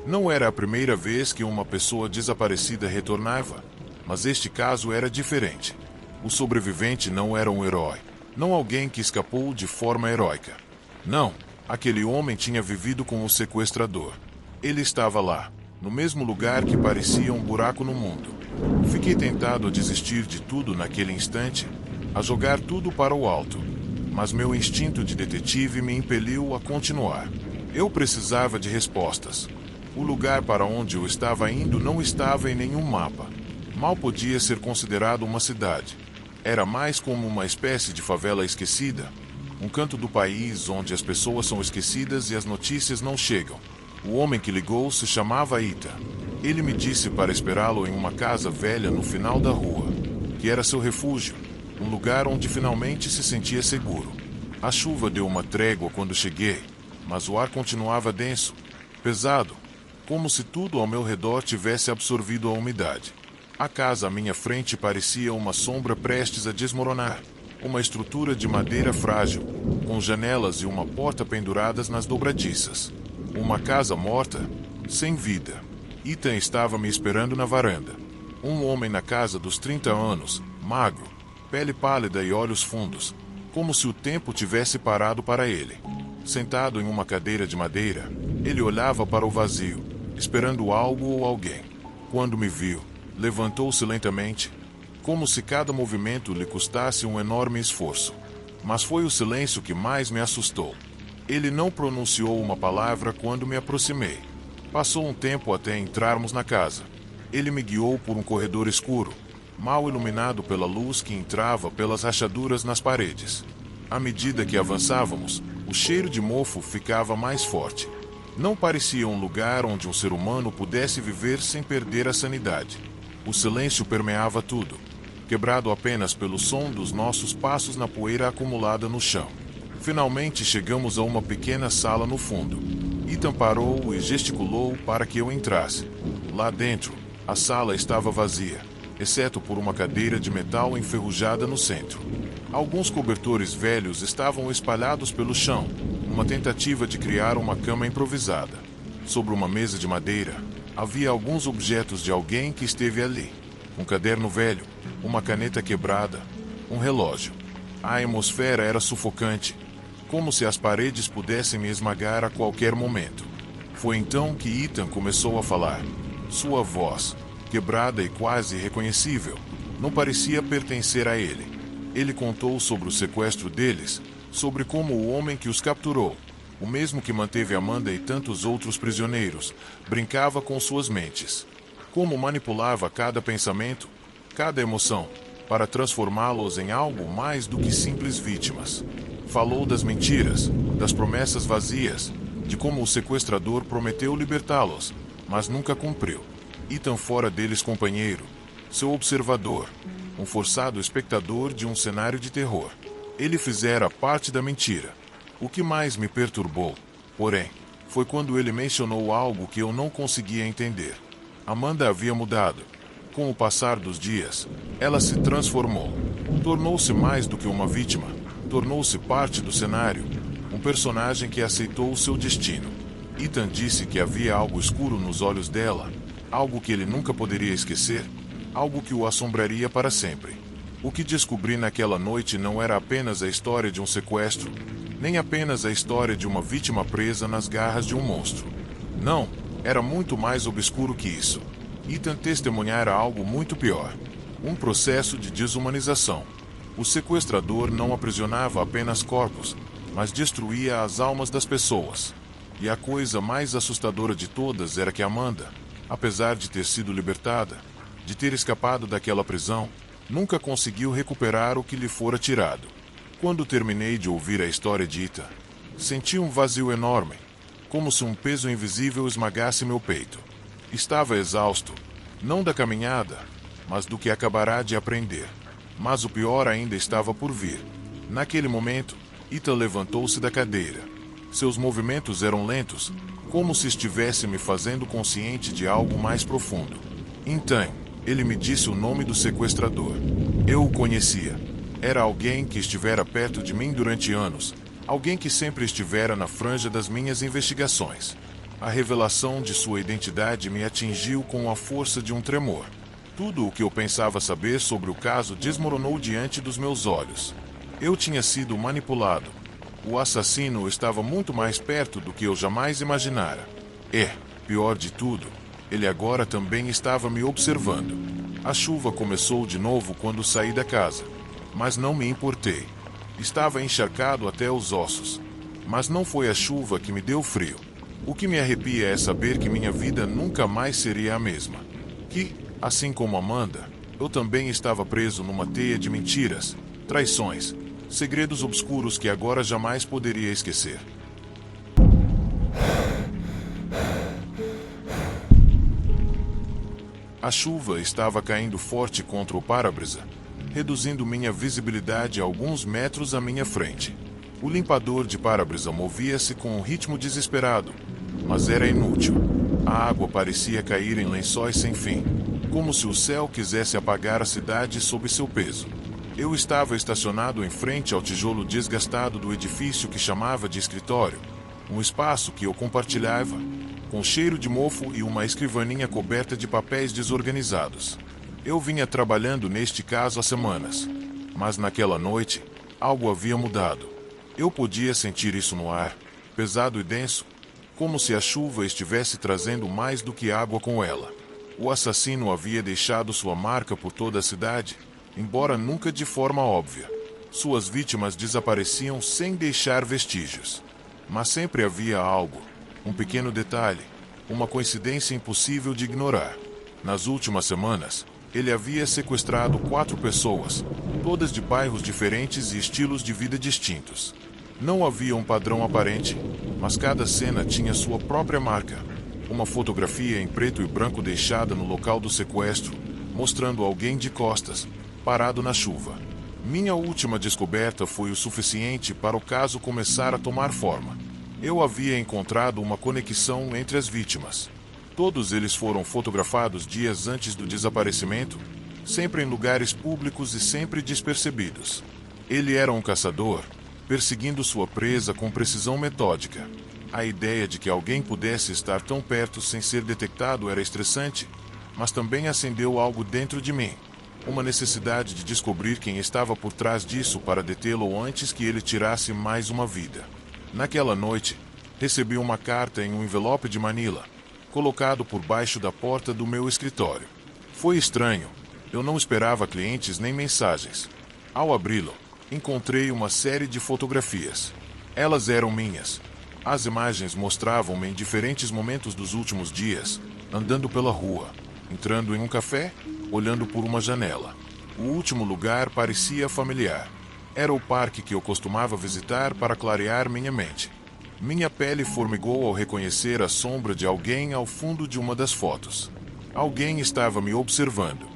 Não era a primeira vez que uma pessoa desaparecida retornava, mas este caso era diferente. O sobrevivente não era um herói, não alguém que escapou de forma heróica. Não, aquele homem tinha vivido com o sequestrador. Ele estava lá, no mesmo lugar que parecia um buraco no mundo. Fiquei tentado a desistir de tudo naquele instante, a jogar tudo para o alto. Mas meu instinto de detetive me impeliu a continuar. Eu precisava de respostas. O lugar para onde eu estava indo não estava em nenhum mapa. Mal podia ser considerado uma cidade. Era mais como uma espécie de favela esquecida, um canto do país onde as pessoas são esquecidas e as notícias não chegam. O homem que ligou se chamava Ethan. Ele me disse para esperá-lo em uma casa velha no final da rua, que era seu refúgio, um lugar onde finalmente se sentia seguro. A chuva deu uma trégua quando cheguei, mas o ar continuava denso, pesado, como se tudo ao meu redor tivesse absorvido a umidade. A casa à minha frente parecia uma sombra prestes a desmoronar, uma estrutura de madeira frágil, com janelas e uma porta penduradas nas dobradiças. Uma casa morta, sem vida. Ethan estava me esperando na varanda. Um homem na casa dos 30 anos, magro, pele pálida e olhos fundos, como se o tempo tivesse parado para ele. Sentado em uma cadeira de madeira, ele olhava para o vazio, esperando algo ou alguém. Quando me viu, levantou-se lentamente, como se cada movimento lhe custasse um enorme esforço. Mas foi o silêncio que mais me assustou. Ele não pronunciou uma palavra quando me aproximei. Passou um tempo até entrarmos na casa. Ele me guiou por um corredor escuro, mal iluminado pela luz que entrava pelas rachaduras nas paredes. À medida que avançávamos, o cheiro de mofo ficava mais forte. Não parecia um lugar onde um ser humano pudesse viver sem perder a sanidade. O silêncio permeava tudo, quebrado apenas pelo som dos nossos passos na poeira acumulada no chão. Finalmente chegamos a uma pequena sala no fundo. Ethan parou e gesticulou para que eu entrasse. Lá dentro, a sala estava vazia, exceto por uma cadeira de metal enferrujada no centro. Alguns cobertores velhos estavam espalhados pelo chão, uma tentativa de criar uma cama improvisada. Sobre uma mesa de madeira, havia alguns objetos de alguém que esteve ali. Um caderno velho, uma caneta quebrada, um relógio. A atmosfera era sufocante, como se as paredes pudessem me esmagar a qualquer momento. Foi então que Ethan começou a falar. Sua voz, quebrada e quase irreconhecível, não parecia pertencer a ele. Ele contou sobre o sequestro deles, sobre como o homem que os capturou, o mesmo que manteve Amanda e tantos outros prisioneiros, brincava com suas mentes. Como manipulava cada pensamento, cada emoção, para transformá-los em algo mais do que simples vítimas. Falou das mentiras, das promessas vazias, de como o sequestrador prometeu libertá-los, mas nunca cumpriu. Ethan fora deles companheiro, seu observador, um forçado espectador de um cenário de terror. Ele fizera parte da mentira. O que mais me perturbou, porém, foi quando ele mencionou algo que eu não conseguia entender. Amanda havia mudado. Com o passar dos dias, ela se transformou. Tornou-se mais do que uma vítima. Tornou-se parte do cenário, um personagem que aceitou o seu destino. Ethan disse que havia algo escuro nos olhos dela, algo que ele nunca poderia esquecer, algo que o assombraria para sempre. O que descobri naquela noite não era apenas a história de um sequestro, nem apenas a história de uma vítima presa nas garras de um monstro. Não, era muito mais obscuro que isso. Ethan testemunhara algo muito pior. Um processo de desumanização. O sequestrador não aprisionava apenas corpos, mas destruía as almas das pessoas. E a coisa mais assustadora de todas era que Amanda, apesar de ter sido libertada, de ter escapado daquela prisão, nunca conseguiu recuperar o que lhe fora tirado. Quando terminei de ouvir a história de Ethan, senti um vazio enorme, como se um peso invisível esmagasse meu peito. Estava exausto, não da caminhada, mas do que acabará de aprender. Mas o pior ainda estava por vir. Naquele momento, Ethan levantou-se da cadeira. Seus movimentos eram lentos, como se estivesse me fazendo consciente de algo mais profundo. Então, ele me disse o nome do sequestrador. Eu o conhecia. Era alguém que estivera perto de mim durante anos, alguém que sempre estivera na franja das minhas investigações. A revelação de sua identidade me atingiu com a força de um tremor. Tudo o que eu pensava saber sobre o caso desmoronou diante dos meus olhos. Eu tinha sido manipulado. O assassino estava muito mais perto do que eu jamais imaginara. E, pior de tudo, ele agora também estava me observando. A chuva começou de novo quando saí da casa, mas não me importei. Estava encharcado até os ossos. Mas não foi a chuva que me deu frio. O que me arrepia é saber que minha vida nunca mais seria a mesma. Que, assim como Amanda, eu também estava preso numa teia de mentiras, traições, segredos obscuros que agora jamais poderia esquecer. A chuva estava caindo forte contra o para-brisa, reduzindo minha visibilidade a alguns metros à minha frente. O limpador de para-brisa movia-se com um ritmo desesperado, mas era inútil. A água parecia cair em lençóis sem fim, como se o céu quisesse apagar a cidade sob seu peso. Eu estava estacionado em frente ao tijolo desgastado do edifício que chamava de escritório, um espaço que eu compartilhava, com cheiro de mofo e uma escrivaninha coberta de papéis desorganizados. Eu vinha trabalhando neste caso há semanas, mas naquela noite, algo havia mudado. Eu podia sentir isso no ar, pesado e denso, como se a chuva estivesse trazendo mais do que água com ela. O assassino havia deixado sua marca por toda a cidade, embora nunca de forma óbvia. Suas vítimas desapareciam sem deixar vestígios. Mas sempre havia algo, um pequeno detalhe, uma coincidência impossível de ignorar. Nas últimas semanas, ele havia sequestrado 4 pessoas, todas de bairros diferentes e estilos de vida distintos. Não havia um padrão aparente, mas cada cena tinha sua própria marca. Uma fotografia em preto e branco deixada no local do sequestro, mostrando alguém de costas, parado na chuva. Minha última descoberta foi o suficiente para o caso começar a tomar forma. Eu havia encontrado uma conexão entre as vítimas. Todos eles foram fotografados dias antes do desaparecimento, sempre em lugares públicos e sempre despercebidos. Ele era um caçador, perseguindo sua presa com precisão metódica. A ideia de que alguém pudesse estar tão perto sem ser detectado era estressante, mas também acendeu algo dentro de mim. Uma necessidade de descobrir quem estava por trás disso para detê-lo antes que ele tirasse mais uma vida. Naquela noite, recebi uma carta em um envelope de Manila, colocado por baixo da porta do meu escritório. Foi estranho. Eu não esperava clientes nem mensagens. Ao abri-lo, encontrei uma série de fotografias. Elas eram minhas. As imagens mostravam-me em diferentes momentos dos últimos dias, andando pela rua, entrando em um café, olhando por uma janela. O último lugar parecia familiar. Era o parque que eu costumava visitar para clarear minha mente. Minha pele formigou ao reconhecer a sombra de alguém ao fundo de uma das fotos. Alguém estava me observando.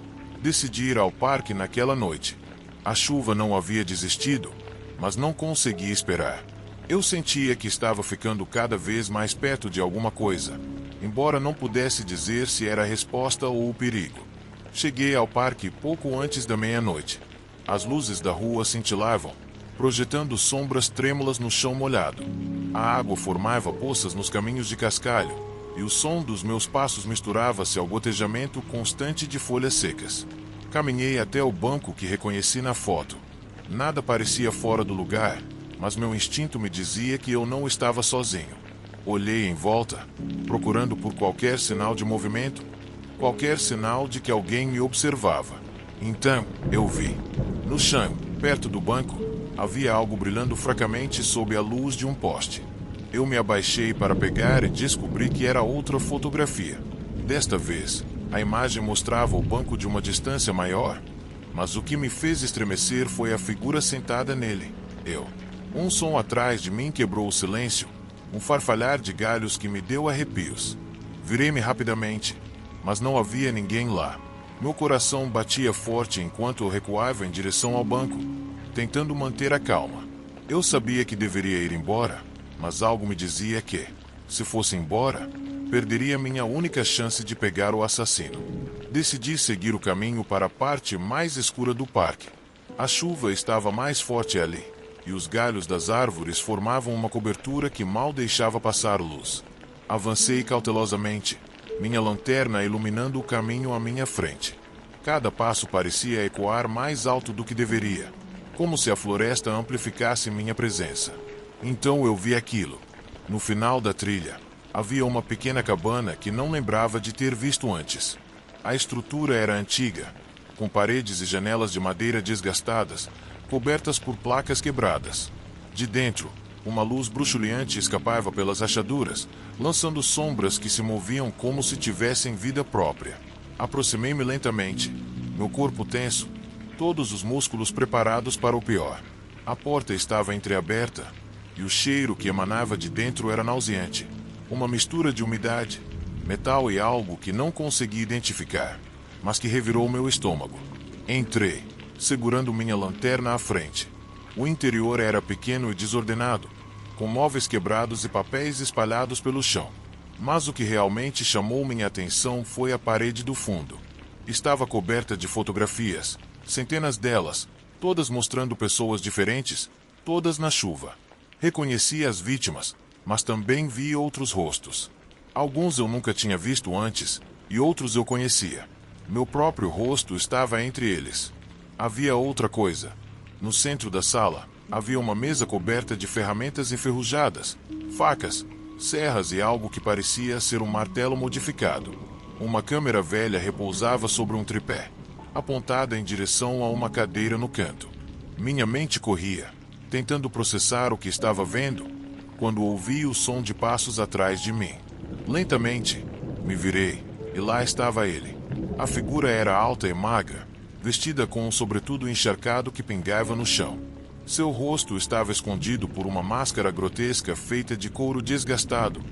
Decidi ir ao parque naquela noite. A chuva não havia desistido, mas não consegui esperar. Eu sentia que estava ficando cada vez mais perto de alguma coisa, embora não pudesse dizer se era a resposta ou o perigo. Cheguei ao parque pouco antes da meia-noite. As luzes da rua cintilavam, projetando sombras trêmulas no chão molhado. A água formava poças nos caminhos de cascalho, e o som dos meus passos misturava-se ao gotejamento constante de folhas secas. Caminhei até o banco que reconheci na foto. Nada parecia fora do lugar, mas meu instinto me dizia que eu não estava sozinho. Olhei em volta, procurando por qualquer sinal de movimento, qualquer sinal de que alguém me observava. Então, eu vi. No chão, perto do banco, havia algo brilhando fracamente sob a luz de um poste. Eu me abaixei para pegar e descobri que era outra fotografia. Desta vez, a imagem mostrava o banco de uma distância maior, mas o que me fez estremecer foi a figura sentada nele. Eu. Um som atrás de mim quebrou o silêncio, um farfalhar de galhos que me deu arrepios. Virei-me rapidamente, mas não havia ninguém lá. Meu coração batia forte enquanto eu recuava em direção ao banco, tentando manter a calma. Eu sabia que deveria ir embora, mas algo me dizia que, se fosse embora, perderia minha única chance de pegar o assassino. Decidi seguir o caminho para a parte mais escura do parque. A chuva estava mais forte ali, e os galhos das árvores formavam uma cobertura que mal deixava passar luz. Avancei cautelosamente, minha lanterna iluminando o caminho à minha frente. Cada passo parecia ecoar mais alto do que deveria, como se a floresta amplificasse minha presença. Então eu vi aquilo. No final da trilha, havia uma pequena cabana que não lembrava de ter visto antes. A estrutura era antiga, com paredes e janelas de madeira desgastadas, cobertas por placas quebradas. De dentro, uma luz bruxuleante escapava pelas rachaduras, lançando sombras que se moviam como se tivessem vida própria. Aproximei-me lentamente, meu corpo tenso, todos os músculos preparados para o pior. A porta estava entreaberta, e o cheiro que emanava de dentro era nauseante. Uma mistura de umidade, metal e algo que não consegui identificar, mas que revirou meu estômago. Entrei, segurando minha lanterna à frente. O interior era pequeno e desordenado, com móveis quebrados e papéis espalhados pelo chão. Mas o que realmente chamou minha atenção foi a parede do fundo. Estava coberta de fotografias, centenas delas, todas mostrando pessoas diferentes, todas na chuva. Reconheci as vítimas, mas também vi outros rostos. Alguns eu nunca tinha visto antes, e outros eu conhecia. Meu próprio rosto estava entre eles. Havia outra coisa. No centro da sala, havia uma mesa coberta de ferramentas enferrujadas, facas, serras e algo que parecia ser um martelo modificado. Uma câmera velha repousava sobre um tripé, apontada em direção a uma cadeira no canto. Minha mente corria, tentando processar o que estava vendo, quando ouvi o som de passos atrás de mim. Lentamente, me virei, e lá estava ele. A figura era alta e magra, vestida com um sobretudo encharcado que pingava no chão. Seu rosto estava escondido por uma máscara grotesca feita de couro desgastado,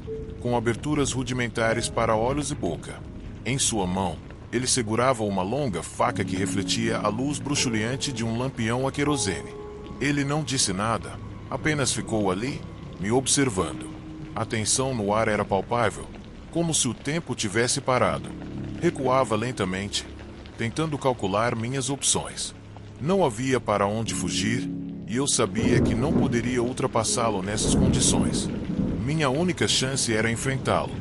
com aberturas rudimentares para olhos e boca. Em sua mão, ele segurava uma longa faca que refletia a luz bruxuleante de um lampião a querosene. Ele não disse nada, apenas ficou ali, me observando. A tensão no ar era palpável, como se o tempo tivesse parado. Recuava lentamente, tentando calcular minhas opções. Não havia para onde fugir, e eu sabia que não poderia ultrapassá-lo nessas condições. Minha única chance era enfrentá-lo.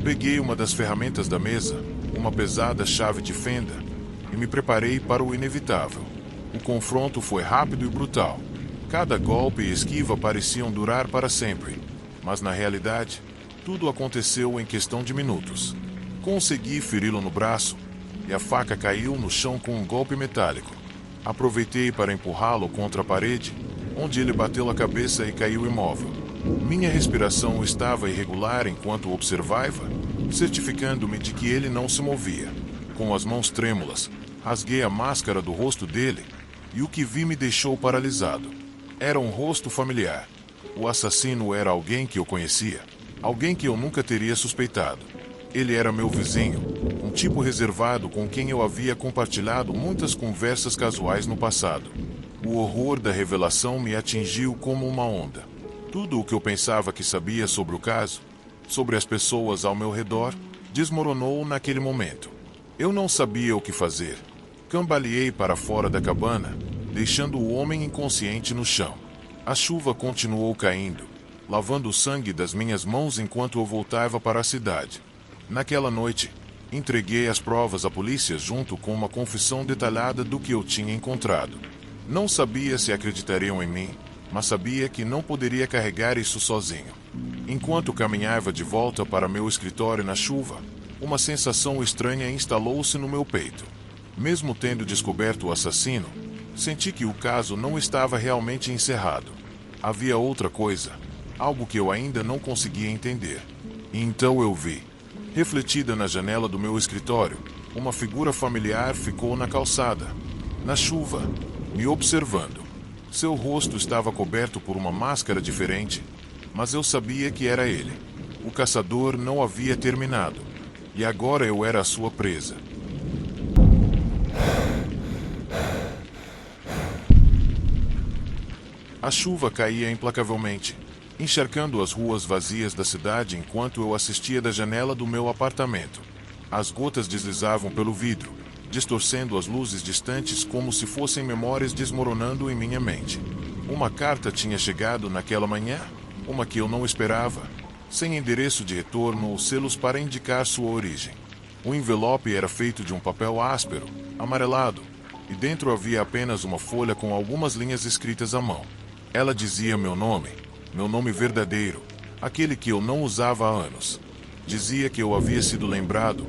Peguei uma das ferramentas da mesa, uma pesada chave de fenda, e me preparei para o inevitável. O confronto foi rápido e brutal. Cada golpe e esquiva pareciam durar para sempre, mas na realidade, tudo aconteceu em questão de minutos. Consegui feri-lo no braço, e a faca caiu no chão com um golpe metálico. Aproveitei para empurrá-lo contra a parede, onde ele bateu a cabeça e caiu imóvel. Minha respiração estava irregular enquanto o observava, certificando-me de que ele não se movia. Com as mãos trêmulas, rasguei a máscara do rosto dele, e o que vi me deixou paralisado. Era um rosto familiar. O assassino era alguém que eu conhecia, alguém que eu nunca teria suspeitado. Ele era meu vizinho, um tipo reservado com quem eu havia compartilhado muitas conversas casuais no passado. O horror da revelação me atingiu como uma onda. Tudo o que eu pensava que sabia sobre o caso, sobre as pessoas ao meu redor, desmoronou naquele momento. Eu não sabia o que fazer. Cambaleei para fora da cabana, deixando o homem inconsciente no chão. A chuva continuou caindo, lavando o sangue das minhas mãos enquanto eu voltava para a cidade. Naquela noite, entreguei as provas à polícia junto com uma confissão detalhada do que eu tinha encontrado. Não sabia se acreditariam em mim, mas sabia que não poderia carregar isso sozinho. Enquanto caminhava de volta para meu escritório na chuva, uma sensação estranha instalou-se no meu peito. Mesmo tendo descoberto o assassino, senti que o caso não estava realmente encerrado. Havia outra coisa, algo que eu ainda não conseguia entender. E então eu vi, refletida na janela do meu escritório, uma figura familiar ficou na calçada, na chuva, me observando. Seu rosto estava coberto por uma máscara diferente, mas eu sabia que era ele. O caçador não havia terminado, e agora eu era a sua presa. A chuva caía implacavelmente, encharcando as ruas vazias da cidade enquanto eu assistia da janela do meu apartamento. As gotas deslizavam pelo vidro, distorcendo as luzes distantes como se fossem memórias desmoronando em minha mente. Uma carta tinha chegado naquela manhã, uma que eu não esperava, sem endereço de retorno ou selos para indicar sua origem. O envelope era feito de um papel áspero, amarelado, e dentro havia apenas uma folha com algumas linhas escritas à mão. Ela dizia meu nome verdadeiro, aquele que eu não usava há anos. Dizia que eu havia sido lembrado,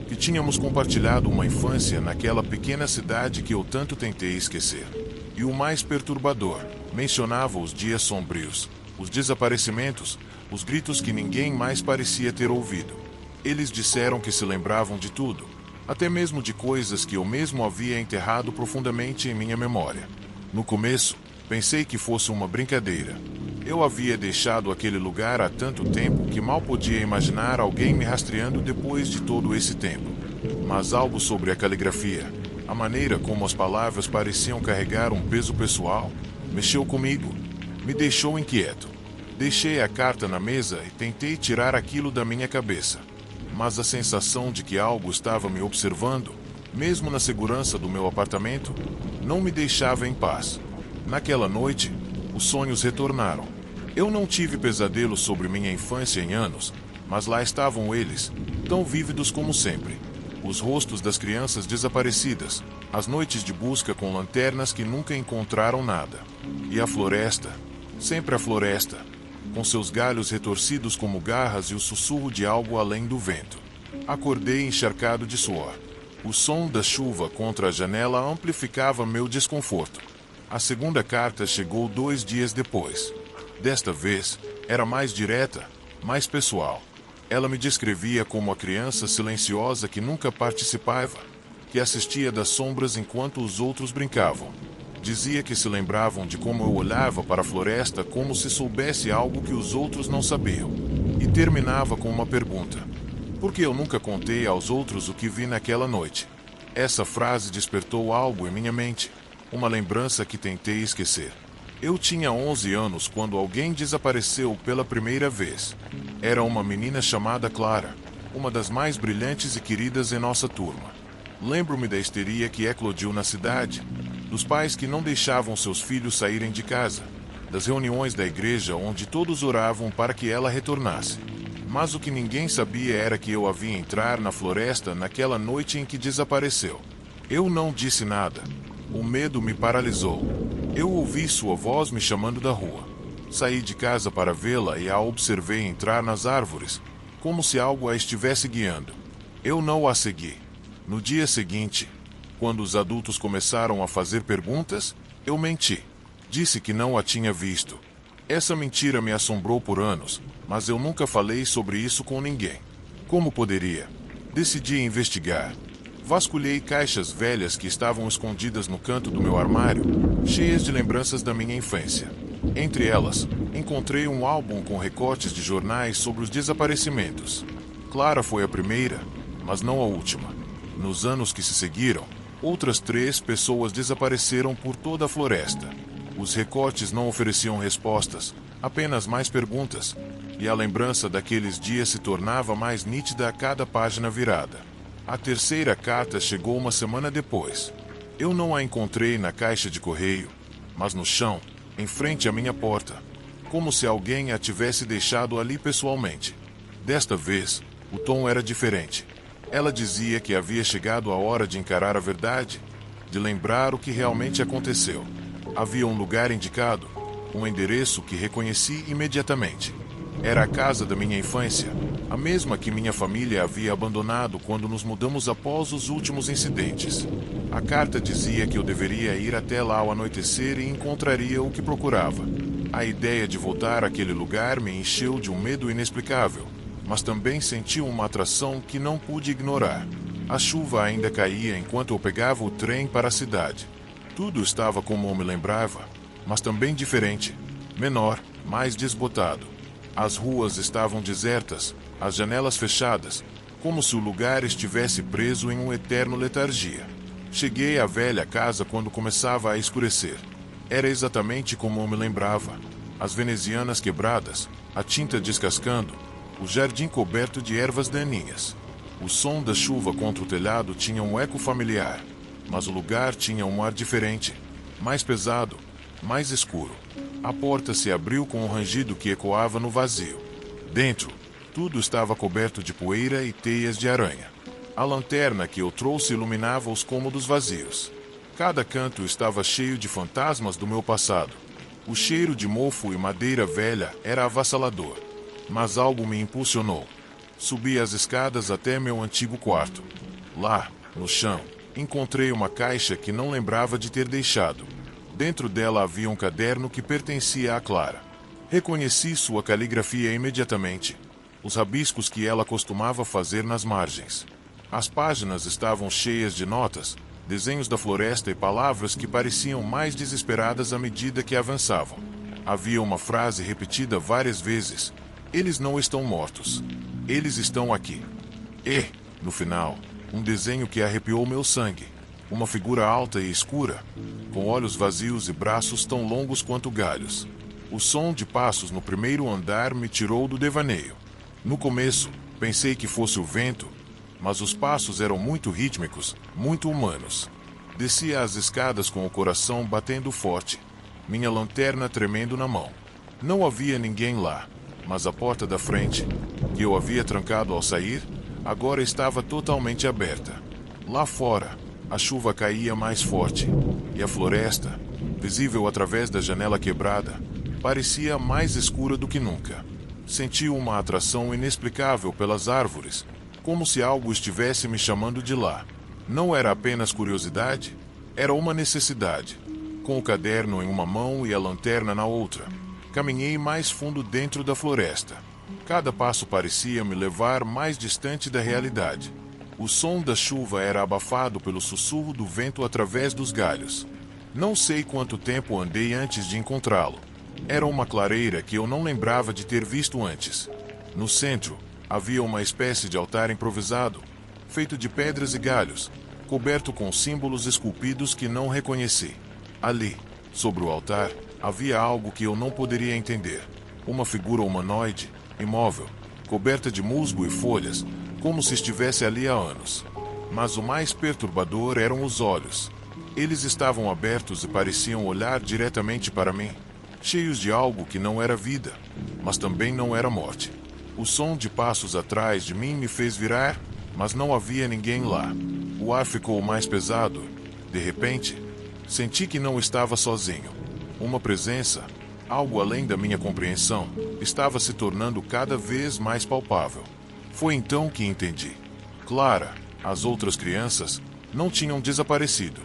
que tínhamos compartilhado uma infância naquela pequena cidade que eu tanto tentei esquecer. E o mais perturbador, mencionava os dias sombrios, os desaparecimentos, os gritos que ninguém mais parecia ter ouvido. Eles disseram que se lembravam de tudo, até mesmo de coisas que eu mesmo havia enterrado profundamente em minha memória. No começo, pensei que fosse uma brincadeira. Eu havia deixado aquele lugar há tanto tempo que mal podia imaginar alguém me rastreando depois de todo esse tempo. Mas algo sobre a caligrafia, a maneira como as palavras pareciam carregar um peso pessoal, mexeu comigo, me deixou inquieto. Deixei a carta na mesa e tentei tirar aquilo da minha cabeça. Mas a sensação de que algo estava me observando, mesmo na segurança do meu apartamento, não me deixava em paz. Naquela noite, os sonhos retornaram. Eu não tive pesadelos sobre minha infância em anos, mas lá estavam eles, tão vívidos como sempre. Os rostos das crianças desaparecidas, as noites de busca com lanternas que nunca encontraram nada. E a floresta, sempre a floresta, com seus galhos retorcidos como garras e o sussurro de algo além do vento. Acordei encharcado de suor. O som da chuva contra a janela amplificava meu desconforto. A segunda carta chegou 2 dias depois. Desta vez, era mais direta, mais pessoal. Ela me descrevia como a criança silenciosa que nunca participava, que assistia das sombras enquanto os outros brincavam. Dizia que se lembravam de como eu olhava para a floresta como se soubesse algo que os outros não sabiam. E terminava com uma pergunta. Por que eu nunca contei aos outros o que vi naquela noite? Essa frase despertou algo em minha mente. Uma lembrança que tentei esquecer. Eu tinha 11 anos quando alguém desapareceu pela primeira vez. Era uma menina chamada Clara, uma das mais brilhantes e queridas em nossa turma. Lembro-me da histeria que eclodiu na cidade, dos pais que não deixavam seus filhos saírem de casa, das reuniões da igreja onde todos oravam para que ela retornasse. Mas o que ninguém sabia era que eu a vi entrar na floresta naquela noite em que desapareceu. Eu não disse nada. O medo me paralisou. Eu ouvi sua voz me chamando da rua. Saí de casa para vê-la e a observei entrar nas árvores, como se algo a estivesse guiando. Eu não a segui. No dia seguinte, quando os adultos começaram a fazer perguntas, eu menti. Disse que não a tinha visto. Essa mentira me assombrou por anos, mas eu nunca falei sobre isso com ninguém. Como poderia? Decidi investigar. Vasculhei caixas velhas que estavam escondidas no canto do meu armário, cheias de lembranças da minha infância. Entre elas, encontrei um álbum com recortes de jornais sobre os desaparecimentos. Clara foi a primeira, mas não a última. Nos anos que se seguiram, outras 3 pessoas desapareceram por toda a floresta. Os recortes não ofereciam respostas, apenas mais perguntas, e a lembrança daqueles dias se tornava mais nítida a cada página virada. A terceira carta chegou uma semana depois. Eu não a encontrei na caixa de correio, mas no chão, em frente à minha porta, como se alguém a tivesse deixado ali pessoalmente. Desta vez, o tom era diferente. Ela dizia que havia chegado a hora de encarar a verdade, de lembrar o que realmente aconteceu. Havia um lugar indicado, um endereço que reconheci imediatamente. Era a casa da minha infância, a mesma que minha família havia abandonado quando nos mudamos após os últimos incidentes. A carta dizia que eu deveria ir até lá ao anoitecer e encontraria o que procurava. A ideia de voltar àquele lugar me encheu de um medo inexplicável, mas também senti uma atração que não pude ignorar. A chuva ainda caía enquanto eu pegava o trem para a cidade. Tudo estava como eu me lembrava, mas também diferente, menor, mais desbotado. As ruas estavam desertas, as janelas fechadas, como se o lugar estivesse preso em uma eterna letargia. Cheguei à velha casa quando começava a escurecer. Era exatamente como eu me lembrava. As venezianas quebradas, a tinta descascando, o jardim coberto de ervas daninhas. O som da chuva contra o telhado tinha um eco familiar, mas o lugar tinha um ar diferente, mais pesado, mais escuro. A porta se abriu com um rangido que ecoava no vazio. Dentro, tudo estava coberto de poeira e teias de aranha. A lanterna que eu trouxe iluminava os cômodos vazios. Cada canto estava cheio de fantasmas do meu passado. O cheiro de mofo e madeira velha era avassalador, mas algo me impulsionou. Subi as escadas até meu antigo quarto. Lá, no chão, encontrei uma caixa que não lembrava de ter deixado. Dentro dela havia um caderno que pertencia a Clara. Reconheci sua caligrafia imediatamente, os rabiscos que ela costumava fazer nas margens. As páginas estavam cheias de notas, desenhos da floresta e palavras que pareciam mais desesperadas à medida que avançavam. Havia uma frase repetida várias vezes: "Eles não estão mortos. Eles estão aqui." E, no final, um desenho que arrepiou meu sangue. Uma figura alta e escura, com olhos vazios e braços tão longos quanto galhos. O som de passos no primeiro andar me tirou do devaneio. No começo, pensei que fosse o vento, mas os passos eram muito rítmicos, muito humanos. Descia as escadas com o coração batendo forte, minha lanterna tremendo na mão. Não havia ninguém lá, mas a porta da frente, que eu havia trancado ao sair, agora estava totalmente aberta. Lá fora, a chuva caía mais forte, e a floresta, visível através da janela quebrada, parecia mais escura do que nunca. Senti uma atração inexplicável pelas árvores, como se algo estivesse me chamando de lá. Não era apenas curiosidade, era uma necessidade. Com o caderno em uma mão e a lanterna na outra, caminhei mais fundo dentro da floresta. Cada passo parecia me levar mais distante da realidade. O som da chuva era abafado pelo sussurro do vento através dos galhos. Não sei quanto tempo andei antes de encontrá-lo. Era uma clareira que eu não lembrava de ter visto antes. No centro, havia uma espécie de altar improvisado, feito de pedras e galhos, coberto com símbolos esculpidos que não reconheci. Ali, sobre o altar, havia algo que eu não poderia entender. Uma figura humanoide, imóvel, coberta de musgo e folhas, como se estivesse ali há anos. Mas o mais perturbador eram os olhos. Eles estavam abertos e pareciam olhar diretamente para mim, cheios de algo que não era vida, mas também não era morte. O som de passos atrás de mim me fez virar, mas não havia ninguém lá. O ar ficou mais pesado. De repente, senti que não estava sozinho. Uma presença, algo além da minha compreensão, estava se tornando cada vez mais palpável. Foi então que entendi. Clara, as outras crianças, não tinham desaparecido.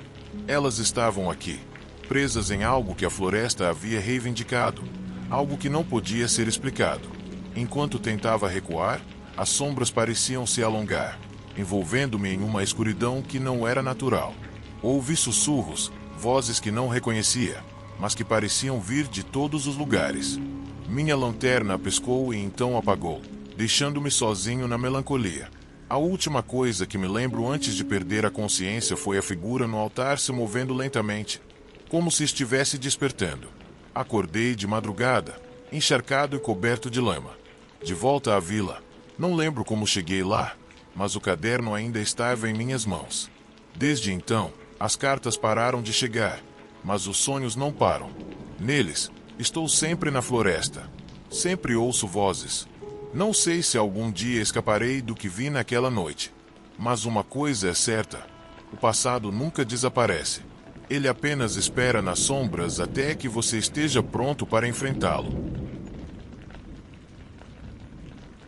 Elas estavam aqui, presas em algo que a floresta havia reivindicado, algo que não podia ser explicado. Enquanto tentava recuar, as sombras pareciam se alongar, envolvendo-me em uma escuridão que não era natural. Ouvi sussurros, vozes que não reconhecia, mas que pareciam vir de todos os lugares. Minha lanterna piscou e então apagou, deixando-me sozinho na melancolia. A última coisa que me lembro antes de perder a consciência foi a figura no altar se movendo lentamente, como se estivesse despertando. Acordei de madrugada, encharcado e coberto de lama. De volta à vila, não lembro como cheguei lá, mas o caderno ainda estava em minhas mãos. Desde então, as cartas pararam de chegar, mas os sonhos não param. Neles, Estou sempre na floresta. Sempre ouço vozes. Não sei se algum dia escaparei do que vi naquela noite. Mas uma coisa é certa: o passado nunca desaparece. Ele apenas espera nas sombras até que você esteja pronto para enfrentá-lo.